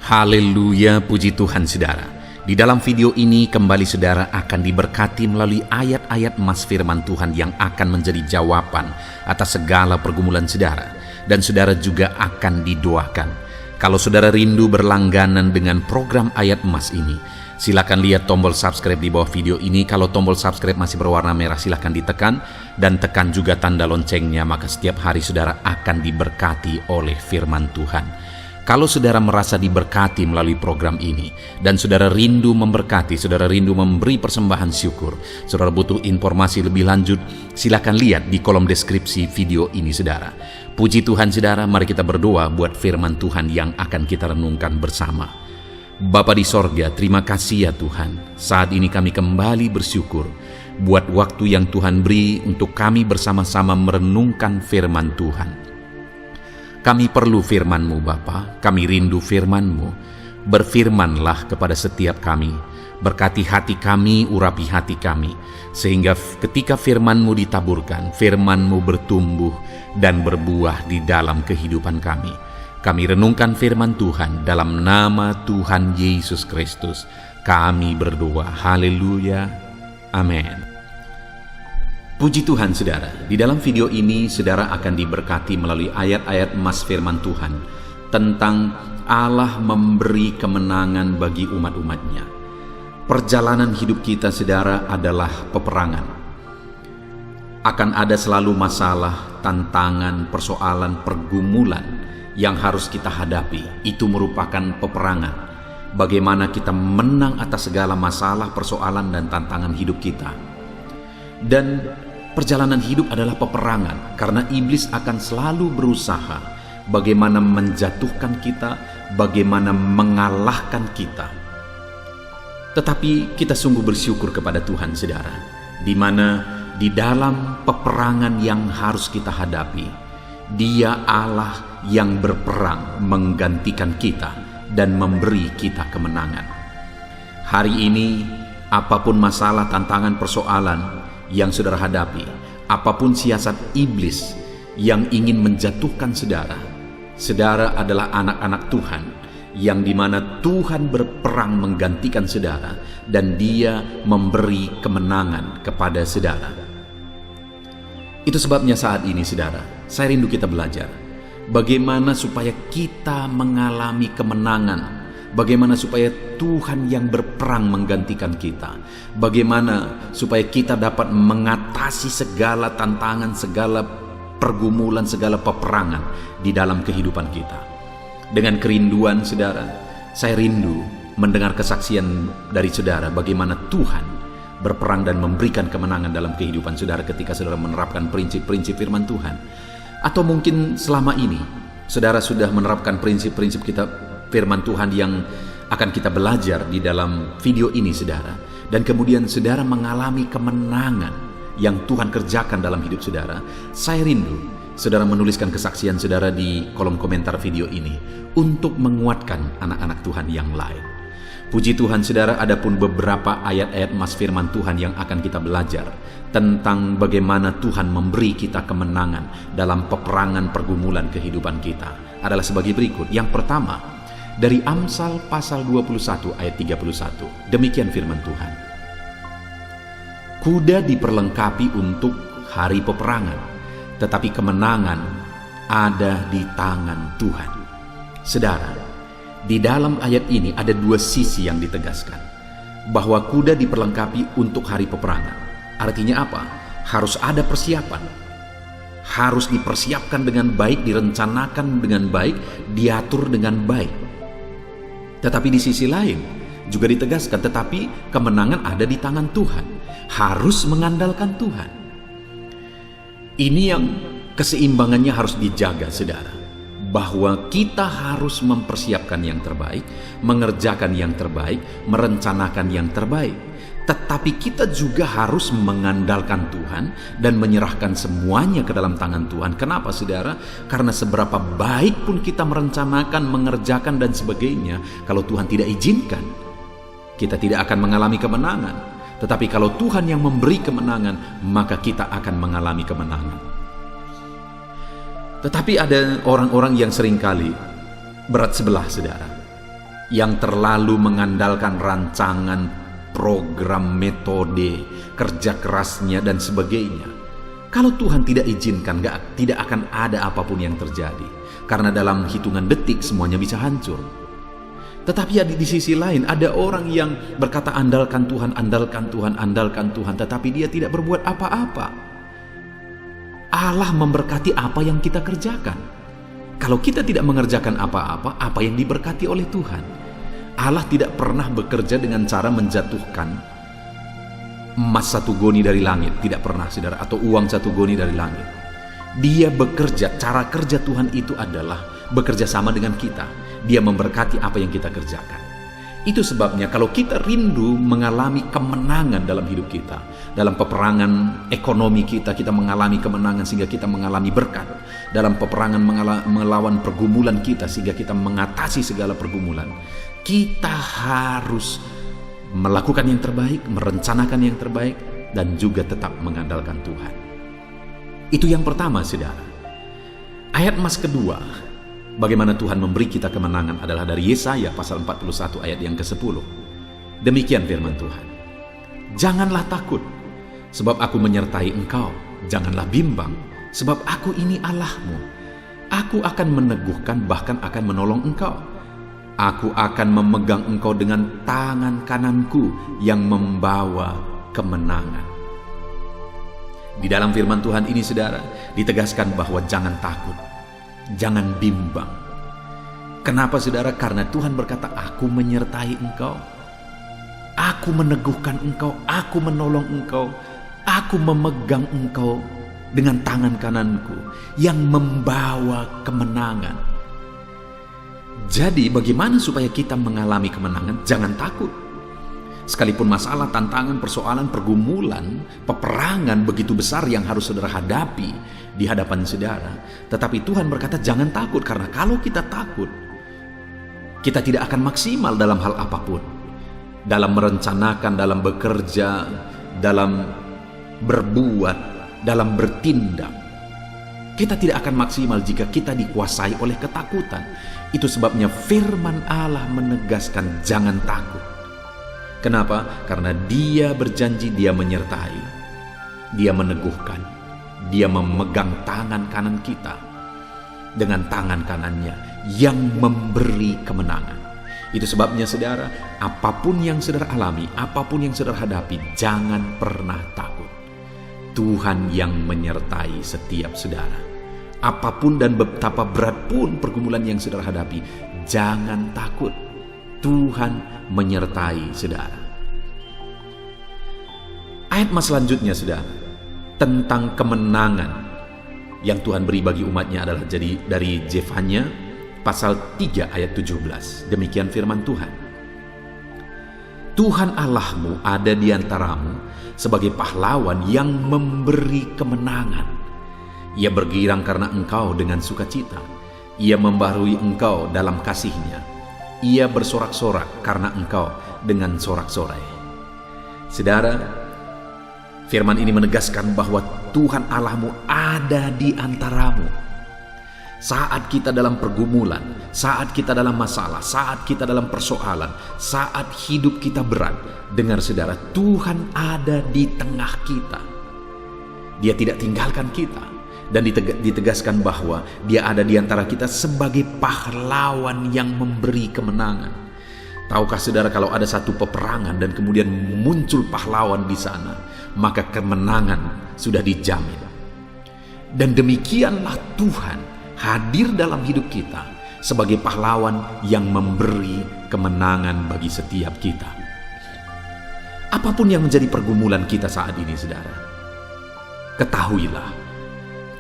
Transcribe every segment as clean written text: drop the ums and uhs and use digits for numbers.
Haleluya, puji Tuhan saudara. Di dalam video ini kembali saudara akan diberkati melalui ayat-ayat emas firman Tuhan yang akan menjadi jawaban atas segala pergumulan saudara. Dan saudara juga akan didoakan. Kalau saudara rindu berlangganan dengan program ayat emas ini, silakan lihat tombol subscribe di bawah video ini. Kalau tombol subscribe masih berwarna merah, silakan ditekan. Dan tekan juga tanda loncengnya, maka setiap hari saudara akan diberkati oleh firman Tuhan. Kalau saudara merasa diberkati melalui program ini, dan saudara rindu memberkati, saudara rindu memberi persembahan syukur, saudara butuh informasi lebih lanjut, silakan lihat di kolom deskripsi video ini saudara. Puji Tuhan saudara, mari kita berdoa buat firman Tuhan yang akan kita renungkan bersama. Bapa di sorga, terima kasih ya Tuhan. Saat ini kami kembali bersyukur buat waktu yang Tuhan beri untuk kami bersama-sama merenungkan firman Tuhan. Kami perlu firman-Mu Bapa, kami rindu firman-Mu. Berfirmanlah kepada setiap kami, berkati hati kami, urapi hati kami, sehingga ketika firman-Mu ditaburkan, firman-Mu bertumbuh dan berbuah di dalam kehidupan kami. Kami renungkan firman Tuhan dalam nama Tuhan Yesus Kristus. Kami berdoa, haleluya, amin. Puji Tuhan saudara, di dalam video ini saudara akan diberkati melalui ayat-ayat emas firman Tuhan tentang Allah memberi kemenangan bagi umat-umatnya. Perjalanan hidup kita saudara adalah peperangan. Akan ada selalu masalah, tantangan, persoalan, pergumulan yang harus kita hadapi. Itu merupakan peperangan. Bagaimana kita menang atas segala masalah, persoalan, dan tantangan hidup kita. Dan perjalanan hidup adalah peperangan, karena iblis akan selalu berusaha bagaimana menjatuhkan kita, bagaimana mengalahkan kita. Tetapi kita sungguh bersyukur kepada Tuhan saudara, di mana di dalam peperangan yang harus kita hadapi, Dia Allah yang berperang menggantikan kita dan memberi kita kemenangan. Hari ini, apapun masalah, tantangan, persoalan yang saudara hadapi, apapun siasat iblis yang ingin menjatuhkan saudara, saudara adalah anak-anak Tuhan, yang dimana Tuhan berperang menggantikan saudara, dan Dia memberi kemenangan kepada saudara. Itu sebabnya saat ini saudara, saya rindu kita belajar bagaimana supaya kita mengalami kemenangan. Bagaimana supaya Tuhan yang berperang menggantikan kita. Bagaimana supaya kita dapat mengatasi segala tantangan, segala pergumulan, segala peperangan di dalam kehidupan kita. Dengan kerinduan saudara, saya rindu mendengar kesaksian dari saudara bagaimana Tuhan berperang dan memberikan kemenangan dalam kehidupan saudara ketika saudara menerapkan prinsip-prinsip firman Tuhan. Atau mungkin selama ini saudara sudah menerapkan prinsip-prinsip kita firman Tuhan yang akan kita belajar di dalam video ini saudara, dan kemudian saudara mengalami kemenangan yang Tuhan kerjakan dalam hidup saudara. Saya rindu saudara menuliskan kesaksian saudara di kolom komentar video ini untuk menguatkan anak-anak Tuhan yang lain. Puji Tuhan saudara, adapun beberapa ayat-ayat emas firman Tuhan yang akan kita belajar tentang bagaimana Tuhan memberi kita kemenangan dalam peperangan pergumulan kehidupan kita adalah sebagai berikut. Yang pertama, dari Amsal pasal 21 ayat 31. Demikian firman Tuhan. Kuda diperlengkapi untuk hari peperangan, tetapi kemenangan ada di tangan Tuhan. Saudara, di dalam ayat ini ada dua sisi yang ditegaskan. Bahwa kuda diperlengkapi untuk hari peperangan. Artinya apa? Harus ada persiapan. Harus dipersiapkan dengan baik, direncanakan dengan baik, diatur dengan baik. Tetapi di sisi lain juga ditegaskan, tetapi kemenangan ada di tangan Tuhan. Harus mengandalkan Tuhan. Ini yang keseimbangannya harus dijaga saudara. Bahwa kita harus mempersiapkan yang terbaik, mengerjakan yang terbaik, merencanakan yang terbaik. Tetapi kita juga harus mengandalkan Tuhan dan menyerahkan semuanya ke dalam tangan Tuhan. Kenapa saudara? Karena seberapa baik pun kita merencanakan, mengerjakan dan sebagainya, kalau Tuhan tidak izinkan, kita tidak akan mengalami kemenangan. Tetapi kalau Tuhan yang memberi kemenangan, maka kita akan mengalami kemenangan. Tetapi ada orang-orang yang seringkali berat sebelah saudara. yang terlalu mengandalkan rancangan, program, metode, kerja kerasnya, dan sebagainya. Kalau Tuhan tidak izinkan, tidak akan ada apapun yang terjadi. Karena dalam hitungan detik semuanya bisa hancur. Tetapi di sisi lain ada orang yang berkata andalkan Tuhan, andalkan Tuhan, andalkan Tuhan. Tetapi dia tidak berbuat apa-apa. Allah memberkati apa yang kita kerjakan. Kalau kita tidak mengerjakan apa-apa, apa yang diberkati oleh Tuhan? Allah tidak pernah bekerja dengan cara menjatuhkan emas 1 goni dari langit. Tidak pernah, saudara. Atau uang 1 goni dari langit. Dia bekerja, cara kerja Tuhan itu adalah bekerja sama dengan kita. Dia memberkati apa yang kita kerjakan. Itu sebabnya kalau kita rindu mengalami kemenangan dalam hidup kita, dalam peperangan ekonomi kita mengalami kemenangan sehingga kita mengalami berkat. Dalam peperangan melawan pergumulan kita sehingga kita mengatasi segala pergumulan. Kita harus melakukan yang terbaik, merencanakan yang terbaik, dan juga tetap mengandalkan Tuhan. Itu yang pertama, saudara. Ayat emas kedua, bagaimana Tuhan memberi kita kemenangan adalah dari Yesaya pasal 41 ayat yang ke-10. Demikian firman Tuhan. Janganlah takut, sebab aku menyertai engkau. Janganlah bimbang, sebab aku ini Allahmu. Aku akan meneguhkan, bahkan akan menolong engkau. Aku akan memegang engkau dengan tangan kananku yang membawa kemenangan. Di dalam firman Tuhan ini, saudara, ditegaskan bahwa jangan takut, jangan bimbang. Kenapa, saudara? Karena Tuhan berkata, aku menyertai engkau, aku meneguhkan engkau, aku menolong engkau, aku memegang engkau dengan tangan kananku yang membawa kemenangan. Jadi bagaimana supaya kita mengalami kemenangan? Jangan takut. Sekalipun masalah, tantangan, persoalan, pergumulan, peperangan begitu besar yang harus saudara hadapi di hadapan saudara. Tetapi Tuhan berkata jangan takut, karena kalau kita takut, kita tidak akan maksimal dalam hal apapun. Dalam merencanakan, dalam bekerja, dalam berbuat, dalam bertindak. Kita tidak akan maksimal jika kita dikuasai oleh ketakutan. Itu sebabnya firman Allah menegaskan jangan takut. Kenapa? Karena Dia berjanji, Dia menyertai, Dia meneguhkan, Dia memegang tangan kanan kita dengan tangan kanannya yang memberi kemenangan. Itu sebabnya, saudara, apapun yang saudara alami, apapun yang saudara hadapi, jangan pernah takut. Tuhan yang menyertai setiap saudara. Apapun dan betapa berat pun pergumulan yang saudara hadapi, jangan takut. Tuhan menyertai saudara. Ayat mas selanjutnya, saudara, tentang kemenangan yang Tuhan beri bagi umatnya adalah dari Zefanya pasal 3 ayat 17. Demikian firman Tuhan. Tuhan Allahmu ada di antaramu sebagai pahlawan yang memberi kemenangan. Ia bergirang karena engkau dengan sukacita. Ia membaharui engkau dalam kasih-Nya. Ia bersorak-sorak karena engkau dengan sorak-sorai. Saudara, firman ini menegaskan bahwa Tuhan Allahmu ada di antaramu. Saat kita dalam pergumulan, saat kita dalam masalah, saat kita dalam persoalan, saat hidup kita berat, dengar saudara, Tuhan ada di tengah kita. Dia tidak tinggalkan kita. Dan ditegaskan bahwa Dia ada di antara kita sebagai pahlawan yang memberi kemenangan. Tahukah saudara, kalau ada satu peperangan dan kemudian muncul pahlawan di sana, maka kemenangan sudah dijamin. Dan demikianlah Tuhan hadir dalam hidup kita sebagai pahlawan yang memberi kemenangan bagi setiap kita. Apapun yang menjadi pergumulan kita saat ini, saudara, ketahuilah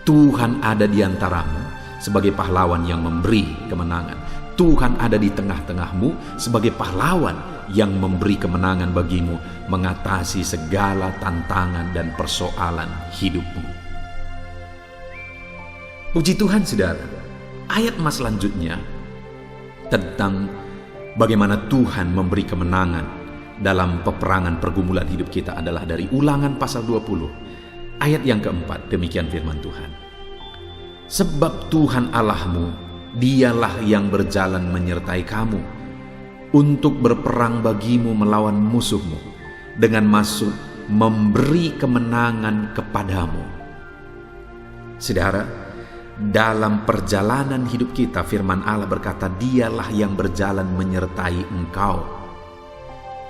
Tuhan ada di antaramu sebagai pahlawan yang memberi kemenangan. Tuhan ada di tengah-tengahmu sebagai pahlawan yang memberi kemenangan bagimu mengatasi segala tantangan dan persoalan hidupmu. Puji Tuhan, saudara. Ayat mas selanjutnya tentang bagaimana Tuhan memberi kemenangan dalam peperangan pergumulan hidup kita adalah dari Ulangan pasal 20. Ayat yang keempat, demikian firman Tuhan. Sebab Tuhan Allahmu, Dialah yang berjalan menyertai kamu. untuk berperang bagimu melawan musuhmu, dengan maksud memberi kemenangan kepadamu. Saudara, dalam perjalanan hidup kita, firman Allah berkata, Dialah yang berjalan menyertai engkau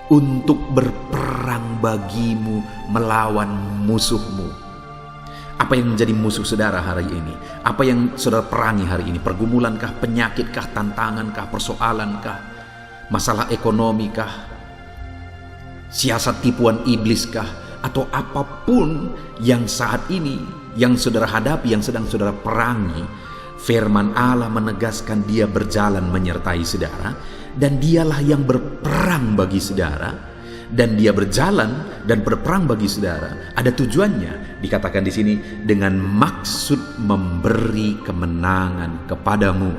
untuk berperang bagimu melawan musuhmu. Apa yang menjadi musuh saudara hari ini? Apa yang saudara perangi hari ini? Pergumulankah, penyakitkah, tantangankah, persoalankah, masalah ekonomikah, siasat tipuan ibliskah, atau apapun yang saat ini yang saudara hadapi, yang sedang saudara perangi? Firman Allah menegaskan Dia berjalan menyertai saudara, dan Dialah yang berperang bagi saudara. Dan Dia berjalan dan berperang bagi saudara. Ada tujuannya, dikatakan di sini, dengan maksud memberi kemenangan kepadamu.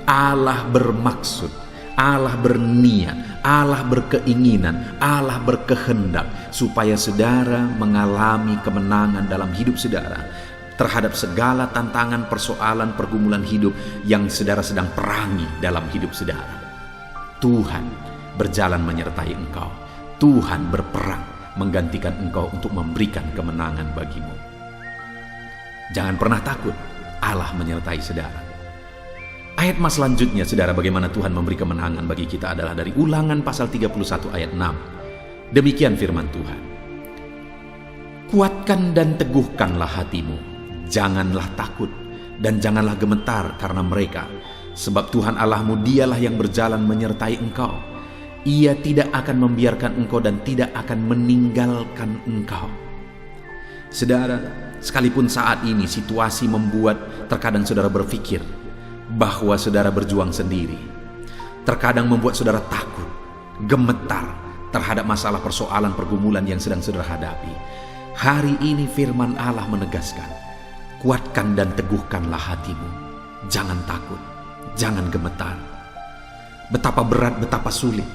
Allah bermaksud, Allah berniat, Allah berkeinginan, Allah berkehendak supaya saudara mengalami kemenangan dalam hidup saudara terhadap segala tantangan, persoalan, pergumulan hidup yang saudara sedang perangi dalam hidup saudara. Tuhan berjalan menyertai engkau. Tuhan berperang menggantikan engkau untuk memberikan kemenangan bagimu. Jangan pernah takut, Allah menyertai saudara. Ayat mas selanjutnya, saudara, bagaimana Tuhan memberi kemenangan bagi kita adalah dari Ulangan pasal 31 ayat 6. Demikian firman Tuhan. Kuatkan dan teguhkanlah hatimu, janganlah takut dan janganlah gemetar karena mereka, sebab Tuhan Allahmu Dialah yang berjalan menyertai engkau. Ia tidak akan membiarkan engkau dan tidak akan meninggalkan engkau. Saudara, sekalipun saat ini situasi membuat terkadang saudara berpikir bahwa saudara berjuang sendiri, terkadang membuat saudara takut, gemetar terhadap masalah, persoalan, pergumulan yang sedang saudara hadapi. Hari ini firman Allah menegaskan, kuatkan dan teguhkanlah hatimu, jangan takut, jangan gemetar. Betapa berat, betapa sulit,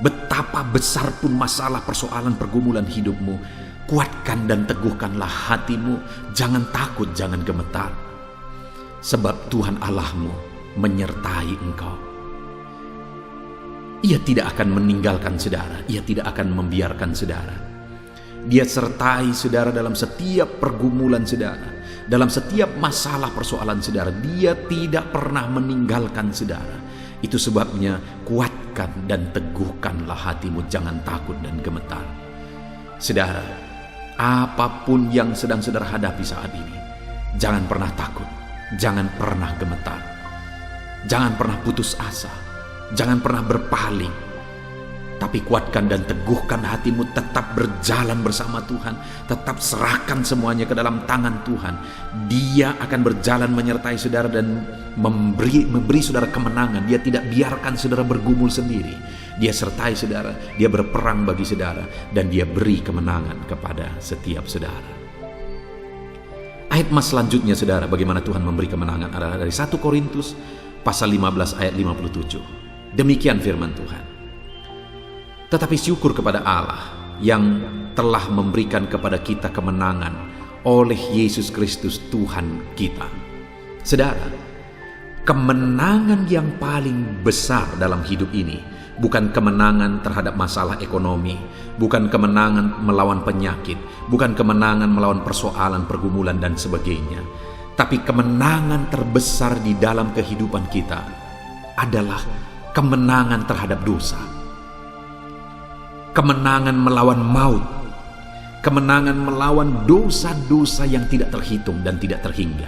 betapa besar pun masalah, persoalan, pergumulan hidupmu, kuatkan dan teguhkanlah hatimu, jangan takut, jangan gemetar, sebab Tuhan Allahmu menyertai engkau. Ia tidak akan meninggalkan saudara, Ia tidak akan membiarkan saudara. Dia sertai saudara dalam setiap pergumulan saudara, dalam setiap masalah, persoalan saudara. Dia tidak pernah meninggalkan saudara. Itu sebabnya kuatkan dan teguhkanlah hatimu, jangan takut dan gemetar. Saudara, apapun yang sedang saudara hadapi saat ini, jangan pernah takut, jangan pernah gemetar, jangan pernah putus asa, jangan pernah berpaling. Tapi kuatkan dan teguhkan hatimu, tetap berjalan bersama Tuhan, tetap serahkan semuanya ke dalam tangan Tuhan. Dia akan berjalan menyertai saudara dan memberi saudara kemenangan. Dia tidak biarkan saudara bergumul sendiri. Dia sertai saudara, Dia berperang bagi saudara, dan Dia beri kemenangan kepada setiap saudara. Ayat mas selanjutnya, saudara, bagaimana Tuhan memberi kemenangan adalah dari 1 Korintus pasal 15 ayat 57. Demikian firman Tuhan. Tetapi syukur kepada Allah yang telah memberikan kepada kita kemenangan oleh Yesus Kristus Tuhan kita. Saudara, kemenangan yang paling besar dalam hidup ini bukan kemenangan terhadap masalah ekonomi, bukan kemenangan melawan penyakit, bukan kemenangan melawan persoalan, pergumulan dan sebagainya. Tapi kemenangan terbesar di dalam kehidupan kita adalah kemenangan terhadap dosa. Kemenangan melawan maut, kemenangan melawan dosa-dosa yang tidak terhitung dan tidak terhingga.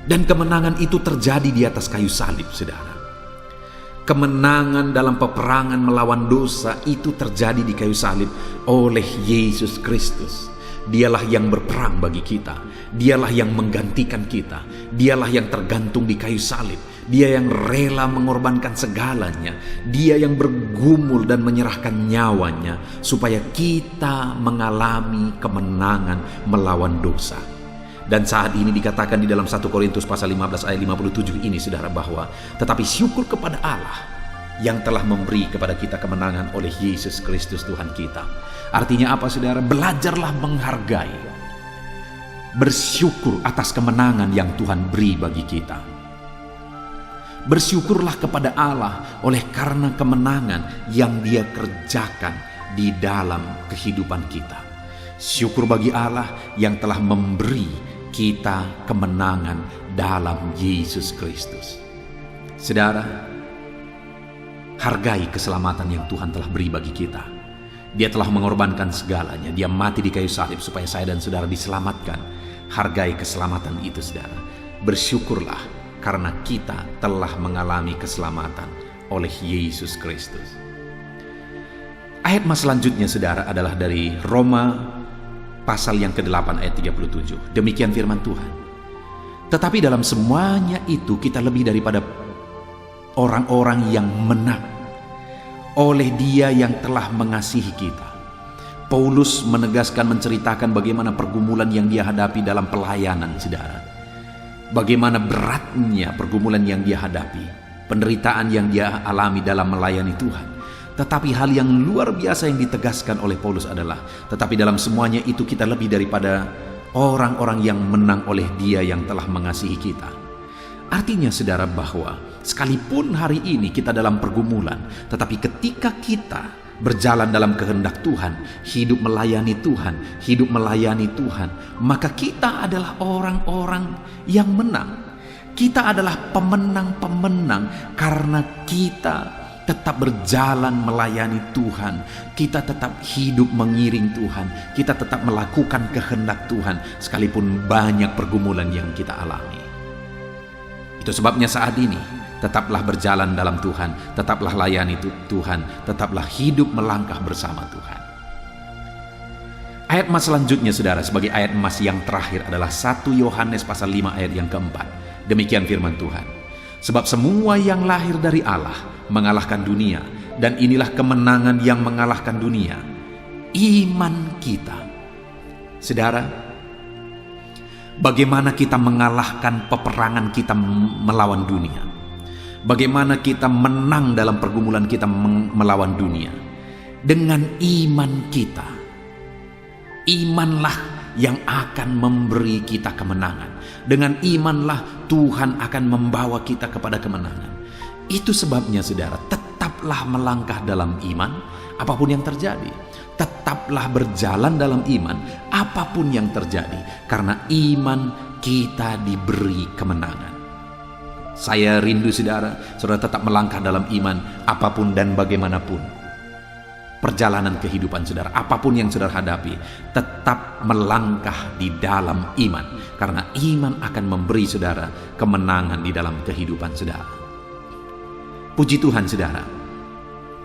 Dan kemenangan itu terjadi di atas kayu salib, saudara. Kemenangan dalam peperangan melawan dosa itu terjadi di kayu salib oleh Yesus Kristus. Dialah yang berperang bagi kita, Dialah yang menggantikan kita, Dialah yang tergantung di kayu salib, Dia yang rela mengorbankan segalanya, Dia yang bergumul dan menyerahkan nyawanya supaya kita mengalami kemenangan melawan dosa. Dan saat ini dikatakan di dalam 1 Korintus pasal 15 ayat 57 ini, saudara, bahwa tetapi syukur kepada Allah yang telah memberi kepada kita kemenangan oleh Yesus Kristus Tuhan kita. Artinya apa, saudara? Belajarlah menghargai, bersyukur atas kemenangan yang Tuhan beri bagi kita. Bersyukurlah kepada Allah oleh karena kemenangan yang Dia kerjakan di dalam kehidupan kita. Syukur bagi Allah yang telah memberi kita kemenangan dalam Yesus Kristus. Saudara, hargai keselamatan yang Tuhan telah beri bagi kita. Dia telah mengorbankan segalanya. Dia mati di kayu salib supaya saya dan saudara diselamatkan. Hargai keselamatan itu, saudara. Bersyukurlah karena kita telah mengalami keselamatan oleh Yesus Kristus. Ayat mas selanjutnya, saudara, adalah dari Roma pasal yang ke-8 ayat 37. Demikian firman Tuhan. Tetapi dalam semuanya itu kita lebih daripada orang-orang yang menang oleh Dia yang telah mengasihi kita. Paulus menegaskan, menceritakan bagaimana pergumulan yang dia hadapi dalam pelayanan, saudara. Bagaimana beratnya pergumulan yang dia hadapi, penderitaan yang dia alami dalam melayani Tuhan. Tetapi hal yang luar biasa yang ditegaskan oleh Paulus adalah, tetapi dalam semuanya itu kita lebih daripada orang-orang yang menang oleh Dia yang telah mengasihi kita. Artinya, saudara, bahwa sekalipun hari ini kita dalam pergumulan, tetapi ketika kita berjalan dalam kehendak Tuhan, hidup melayani Tuhan, maka kita adalah orang-orang yang menang. Kita adalah pemenang-pemenang karena kita tetap berjalan melayani Tuhan. Kita tetap hidup mengiring Tuhan. Kita tetap melakukan kehendak Tuhan sekalipun banyak pergumulan yang kita alami. Itu sebabnya saat ini tetaplah berjalan dalam Tuhan, tetaplah layani Tuhan, tetaplah hidup melangkah bersama Tuhan. Ayat emas selanjutnya, saudara, sebagai ayat emas yang terakhir adalah 1 Yohanes pasal 5 ayat yang keempat. Demikian firman Tuhan. Sebab semua yang lahir dari Allah mengalahkan dunia, dan inilah kemenangan yang mengalahkan dunia, iman kita. Saudara, bagaimana kita mengalahkan peperangan kita melawan dunia? Bagaimana kita menang dalam pergumulan kita melawan dunia? Dengan iman kita. Imanlah yang akan memberi kita kemenangan. Dengan imanlah Tuhan akan membawa kita kepada kemenangan. Itu sebabnya, saudara, tetaplah melangkah dalam iman apapun yang terjadi. Tetaplah berjalan dalam iman apapun yang terjadi, karena iman kita diberi kemenangan. Saya rindu, saudara tetap melangkah dalam iman apapun dan bagaimanapun perjalanan kehidupan saudara, apapun yang saudara hadapi, tetap melangkah di dalam iman, karena iman akan memberi saudara kemenangan di dalam kehidupan saudara. Puji Tuhan, saudara.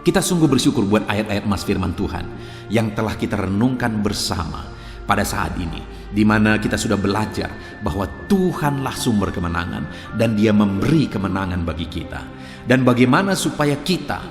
Kita sungguh bersyukur buat ayat-ayat emas firman Tuhan yang telah kita renungkan bersama pada saat ini, di mana kita sudah belajar bahwa Tuhanlah sumber kemenangan dan Dia memberi kemenangan bagi kita. Dan bagaimana supaya kita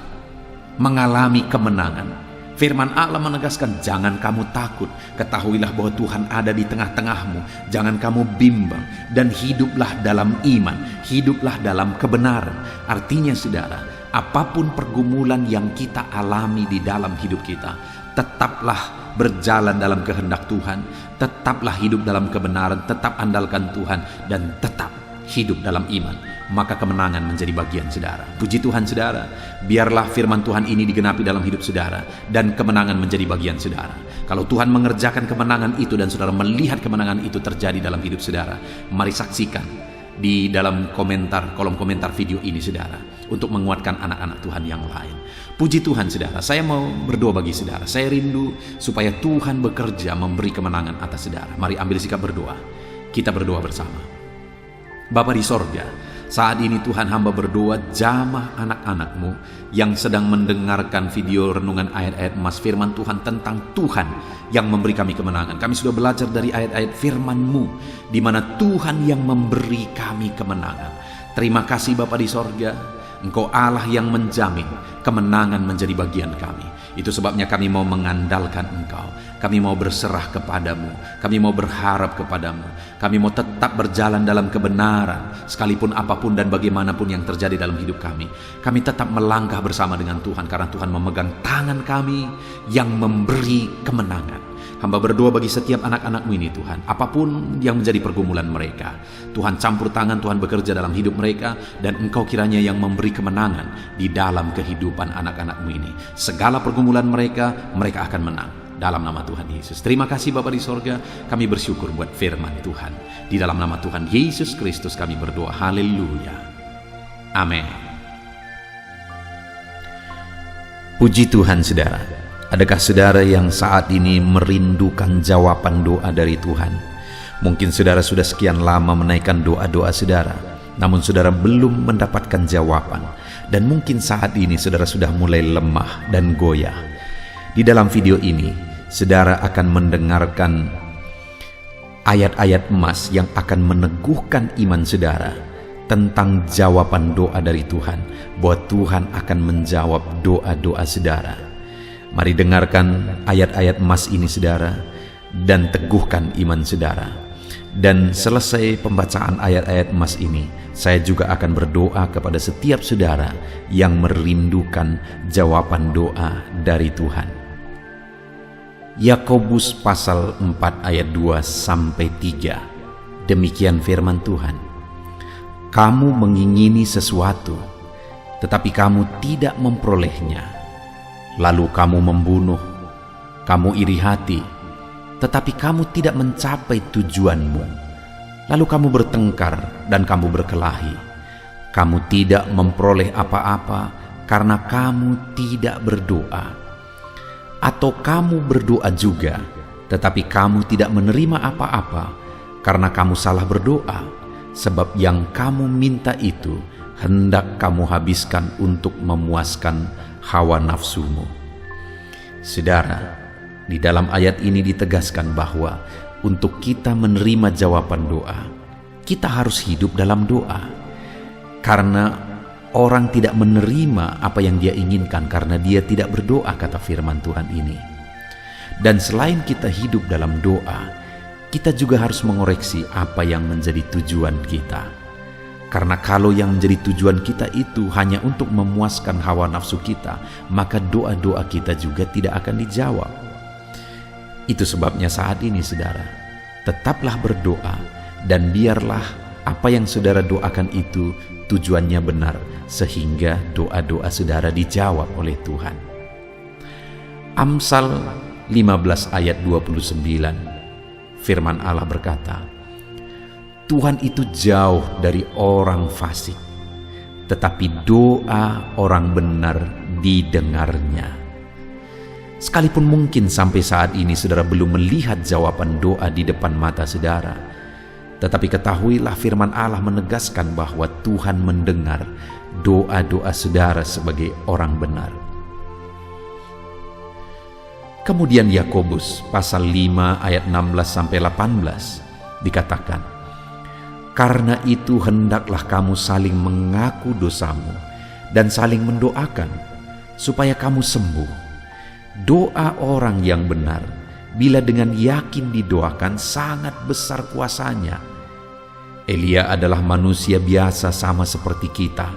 mengalami kemenangan? Firman Allah menegaskan, jangan kamu takut, ketahuilah bahwa Tuhan ada di tengah-tengahmu, jangan kamu bimbang, dan hiduplah dalam iman, hiduplah dalam kebenaran. Artinya, saudara, apapun pergumulan yang kita alami di dalam hidup kita, tetaplah berjalan dalam kehendak Tuhan, tetaplah hidup dalam kebenaran, tetap andalkan Tuhan, dan tetap hidup dalam iman. Maka kemenangan menjadi bagian saudara. Puji Tuhan, saudara. Biarlah firman Tuhan ini digenapi dalam hidup saudara, dan kemenangan menjadi bagian saudara. Kalau Tuhan mengerjakan kemenangan itu dan saudara melihat kemenangan itu terjadi dalam hidup saudara, mari saksikan di dalam kolom komentar video ini, saudara, untuk menguatkan anak-anak Tuhan yang lain. Puji Tuhan, saudara. Saya mau berdoa bagi saudara. Saya rindu supaya Tuhan bekerja memberi kemenangan atas saudara. Mari ambil sikap berdoa. Kita berdoa bersama. Bapa di sorga, saat ini Tuhan, hamba berdoa, jamah anak-anak-Mu yang sedang mendengarkan video renungan ayat-ayat emas firman Tuhan tentang Tuhan yang memberi kami kemenangan. Kami sudah belajar dari ayat-ayat firman-Mu, di mana Tuhan yang memberi kami kemenangan. Terima kasih Bapa di sorga, Engkau Allah yang menjamin kemenangan menjadi bagian kami. Itu sebabnya kami mau mengandalkan Engkau. Kami mau berserah kepadamu. Kami mau berharap kepadamu. Kami mau tetap berjalan dalam kebenaran, sekalipun apapun dan bagaimanapun yang terjadi dalam hidup kami. Kami tetap melangkah bersama dengan Tuhan, karena Tuhan memegang tangan kami yang memberi kemenangan. Hamba berdoa bagi setiap anak-anak-Mu ini Tuhan, apapun yang menjadi pergumulan mereka, Tuhan campur tangan, Tuhan bekerja dalam hidup mereka, dan Engkau kiranya yang memberi kemenangan di dalam kehidupan anak-anak-Mu ini. Segala pergumulan mereka akan menang. Dalam nama Tuhan Yesus. Terima kasih Bapa di sorga, kami bersyukur buat firman Tuhan. Di dalam nama Tuhan Yesus Kristus kami berdoa. Haleluya. Amin. Puji Tuhan saudara. Adakah saudara yang saat ini merindukan jawaban doa dari Tuhan? Mungkin saudara sudah sekian lama menaikkan doa-doa saudara, namun saudara belum mendapatkan jawaban. Dan mungkin saat ini saudara sudah mulai lemah dan goyah. Di dalam video ini, saudara akan mendengarkan ayat-ayat emas yang akan meneguhkan iman saudara tentang jawaban doa dari Tuhan, bahwa Tuhan akan menjawab doa-doa saudara. Mari dengarkan ayat-ayat emas ini saudara, dan teguhkan iman saudara. Dan selesai pembacaan ayat-ayat emas ini, saya juga akan berdoa kepada setiap saudara yang merindukan jawaban doa dari Tuhan. Yakobus pasal 4 ayat 2-3. Demikian firman Tuhan. Kamu mengingini sesuatu, tetapi kamu tidak memperolehnya. Lalu kamu membunuh, kamu iri hati, tetapi kamu tidak mencapai tujuanmu. Lalu kamu bertengkar dan kamu berkelahi. Kamu tidak memperoleh apa-apa karena kamu tidak berdoa. Atau kamu berdoa juga, tetapi kamu tidak menerima apa-apa karena kamu salah berdoa, sebab yang kamu minta itu hendak kamu habiskan untuk memuaskan hawa nafsumu. Saudara, di dalam ayat ini ditegaskan bahwa untuk kita menerima jawaban doa, kita harus hidup dalam doa. Karena orang tidak menerima apa yang dia inginkan karena dia tidak berdoa, kata firman Tuhan ini. Dan selain kita hidup dalam doa, kita juga harus mengoreksi apa yang menjadi tujuan kita. Karena kalau yang menjadi tujuan kita itu hanya untuk memuaskan hawa nafsu kita, maka doa-doa kita juga tidak akan dijawab. Itu sebabnya saat ini saudara, tetaplah berdoa, dan biarlah apa yang saudara doakan itu tujuannya benar, sehingga doa-doa saudara dijawab oleh Tuhan. Amsal 15 ayat 29, firman Allah berkata, Tuhan itu jauh dari orang fasik, tetapi doa orang benar didengarnya. Sekalipun mungkin sampai saat ini saudara belum melihat jawaban doa di depan mata saudara, tetapi ketahuilah firman Allah menegaskan bahwa Tuhan mendengar doa-doa saudara sebagai orang benar. Kemudian Yakobus pasal 5 ayat 16-18 dikatakan, karena itu hendaklah kamu saling mengaku dosamu dan saling mendoakan supaya kamu sembuh. Doa orang yang benar bila dengan yakin didoakan sangat besar kuasanya. Elia adalah manusia biasa sama seperti kita,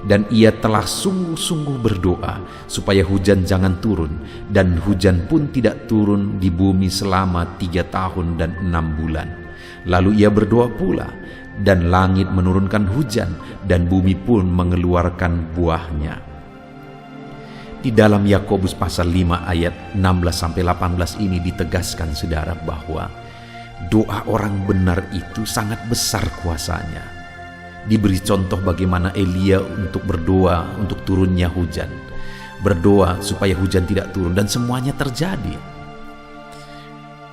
dan ia telah sungguh-sungguh berdoa supaya hujan jangan turun, dan hujan pun tidak turun di bumi selama 3 tahun dan 6 bulan. Lalu ia berdoa pula, dan langit menurunkan hujan, dan bumi pun mengeluarkan buahnya. Di dalam Yakobus pasal 5 ayat 16-18 ini ditegaskan saudara bahwa doa orang benar itu sangat besar kuasanya. Diberi contoh bagaimana Elia untuk berdoa untuk turunnya hujan, berdoa supaya hujan tidak turun, dan semuanya terjadi.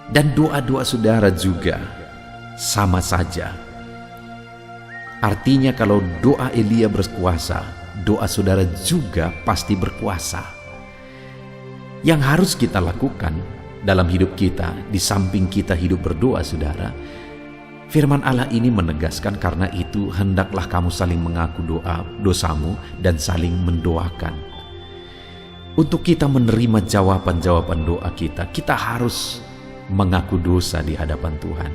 Dan doa-doa saudara juga sama saja. Artinya kalau doa Elia berkuasa, doa saudara juga pasti berkuasa. Yang harus kita lakukan dalam hidup kita, di samping kita hidup berdoa saudara, firman Allah ini menegaskan, karena itu hendaklah kamu saling mengaku dosamu dan saling mendoakan. Untuk kita menerima jawaban-jawaban doa kita, kita harus mengaku dosa di hadapan Tuhan.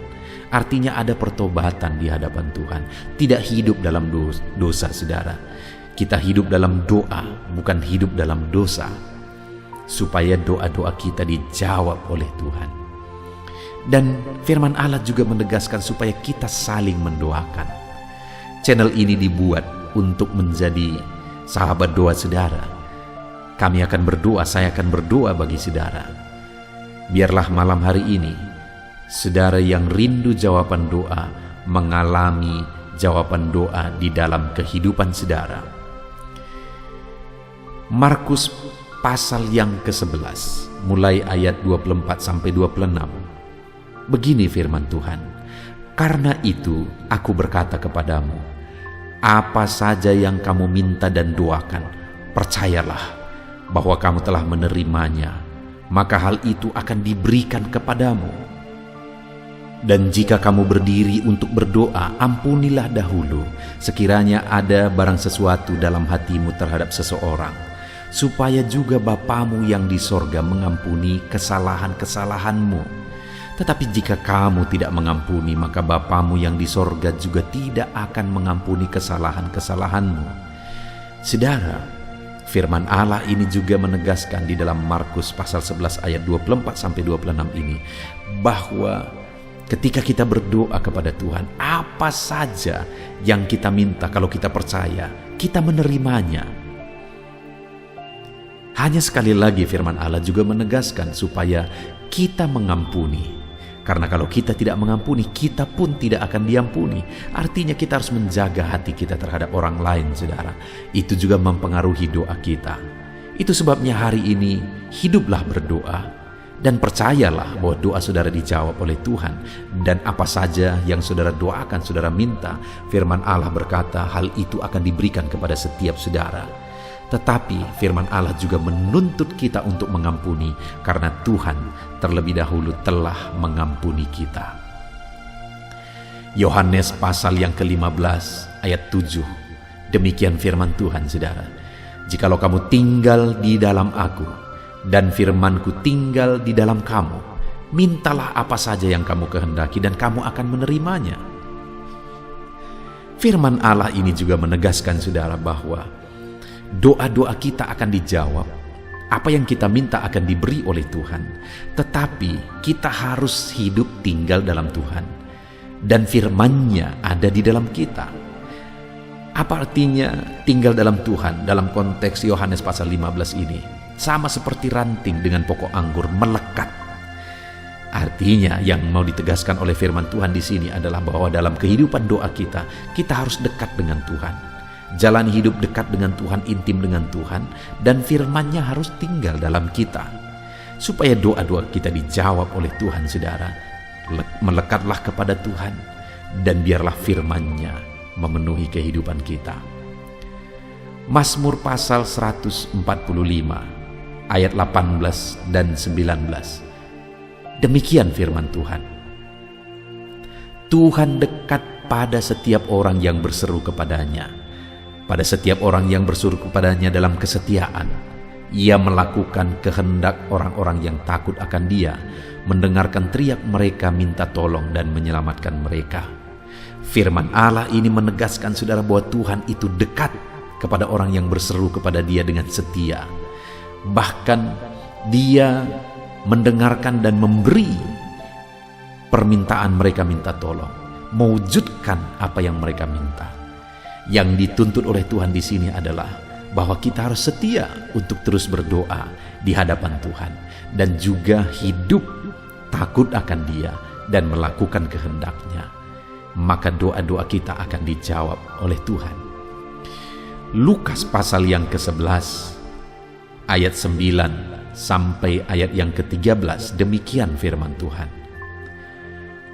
Artinya ada pertobatan di hadapan Tuhan. Tidak hidup dalam dosa saudara. Kita hidup dalam doa, bukan hidup dalam dosa. supaya doa-doa kita dijawab oleh Tuhan. Dan firman Allah juga menegaskan supaya kita saling mendoakan. Channel ini dibuat untuk menjadi sahabat doa saudara. Kami akan berdoa, saya akan berdoa bagi saudara. Biarlah malam hari ini saudara yang rindu jawaban doa mengalami jawaban doa di dalam kehidupan saudara. Markus pasal yang ke-11 mulai ayat 24 sampai 26. Begini firman Tuhan, "Karena itu aku berkata kepadamu, apa saja yang kamu minta dan doakan, percayalah bahwa kamu telah menerimanya, maka hal itu akan diberikan kepadamu. Dan jika kamu berdiri untuk berdoa, ampunilah dahulu sekiranya ada barang sesuatu dalam hatimu terhadap seseorang, supaya juga Bapamu yang di sorga mengampuni kesalahan-kesalahanmu. Tetapi jika kamu tidak mengampuni, maka Bapamu yang di sorga juga tidak akan mengampuni kesalahan-kesalahanmu." Saudara, firman Allah ini juga menegaskan di dalam Markus pasal 11 ayat 24 sampai 26 ini, bahwa ketika kita berdoa kepada Tuhan, apa saja yang kita minta, kalau kita percaya, kita menerimanya. Hanya sekali lagi firman Allah juga menegaskan supaya kita mengampuni. Karena kalau kita tidak mengampuni, kita pun tidak akan diampuni. Artinya kita harus menjaga hati kita terhadap orang lain, saudara. Itu juga mempengaruhi doa kita. Itu sebabnya hari ini hiduplah berdoa dan percayalah bahwa doa saudara dijawab oleh Tuhan. Dan apa saja yang saudara doakan, saudara minta, firman Allah berkata hal itu akan diberikan kepada setiap saudara. Tetapi firman Allah juga menuntut kita untuk mengampuni, karena Tuhan terlebih dahulu telah mengampuni kita. Yohanes pasal yang ke-15 ayat 7. Demikian firman Tuhan, saudara. "Jikalau kamu tinggal di dalam aku, dan firmanku tinggal di dalam kamu, mintalah apa saja yang kamu kehendaki dan kamu akan menerimanya." Firman Allah ini juga menegaskan, saudara, bahwa doa-doa kita akan dijawab. Apa yang kita minta akan diberi oleh Tuhan. Tetapi kita harus hidup tinggal dalam Tuhan. Dan firman-Nya ada di dalam kita. Apa artinya tinggal dalam Tuhan dalam konteks Yohanes pasal 15 ini? Sama seperti ranting dengan pokok anggur melekat. Artinya yang mau ditegaskan oleh firman Tuhan di sini adalah bahwa dalam kehidupan doa kita harus dekat dengan Tuhan. Jalan hidup dekat dengan Tuhan, intim dengan Tuhan, dan firman-Nya harus tinggal dalam kita. Supaya doa-doa kita dijawab oleh Tuhan, saudara, melekatlah kepada Tuhan, dan biarlah firman-Nya memenuhi kehidupan kita. Mazmur pasal 145 ayat 18 dan 19. Demikian firman Tuhan. "Tuhan dekat pada setiap orang yang berseru kepadanya. Pada setiap orang yang berseru kepadanya dalam kesetiaan. Ia melakukan kehendak orang-orang yang takut akan Dia, mendengarkan teriak mereka minta tolong dan menyelamatkan mereka." Firman Allah ini menegaskan, saudara, bahwa Tuhan itu dekat kepada orang yang berseru kepada Dia dengan setia. Bahkan Dia mendengarkan dan memberi permintaan mereka minta tolong, mewujudkan apa yang mereka minta. Yang dituntut oleh Tuhan di sini adalah bahwa kita harus setia untuk terus berdoa di hadapan Tuhan, dan juga hidup takut akan Dia dan melakukan kehendak-Nya. Maka doa-doa kita akan dijawab oleh Tuhan. Lukas pasal yang ke-11 ayat 9 sampai ayat yang ke-13, demikian firman Tuhan.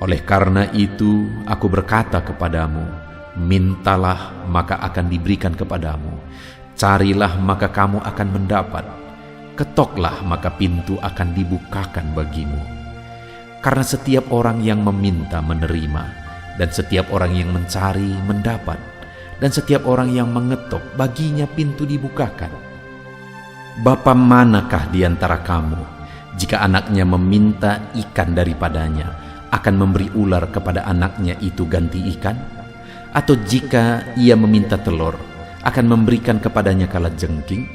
"Oleh karena itu aku berkata kepadamu, mintalah maka akan diberikan kepadamu, carilah maka kamu akan mendapat, ketoklah maka pintu akan dibukakan bagimu. Karena setiap orang yang meminta menerima, dan setiap orang yang mencari mendapat, dan setiap orang yang mengetok baginya pintu dibukakan. Bapa manakah di antara kamu, jika anaknya meminta ikan daripadanya, akan memberi ular kepada anaknya itu ganti ikan? Atau jika ia meminta telur, akan memberikan kepadanya kalajengking?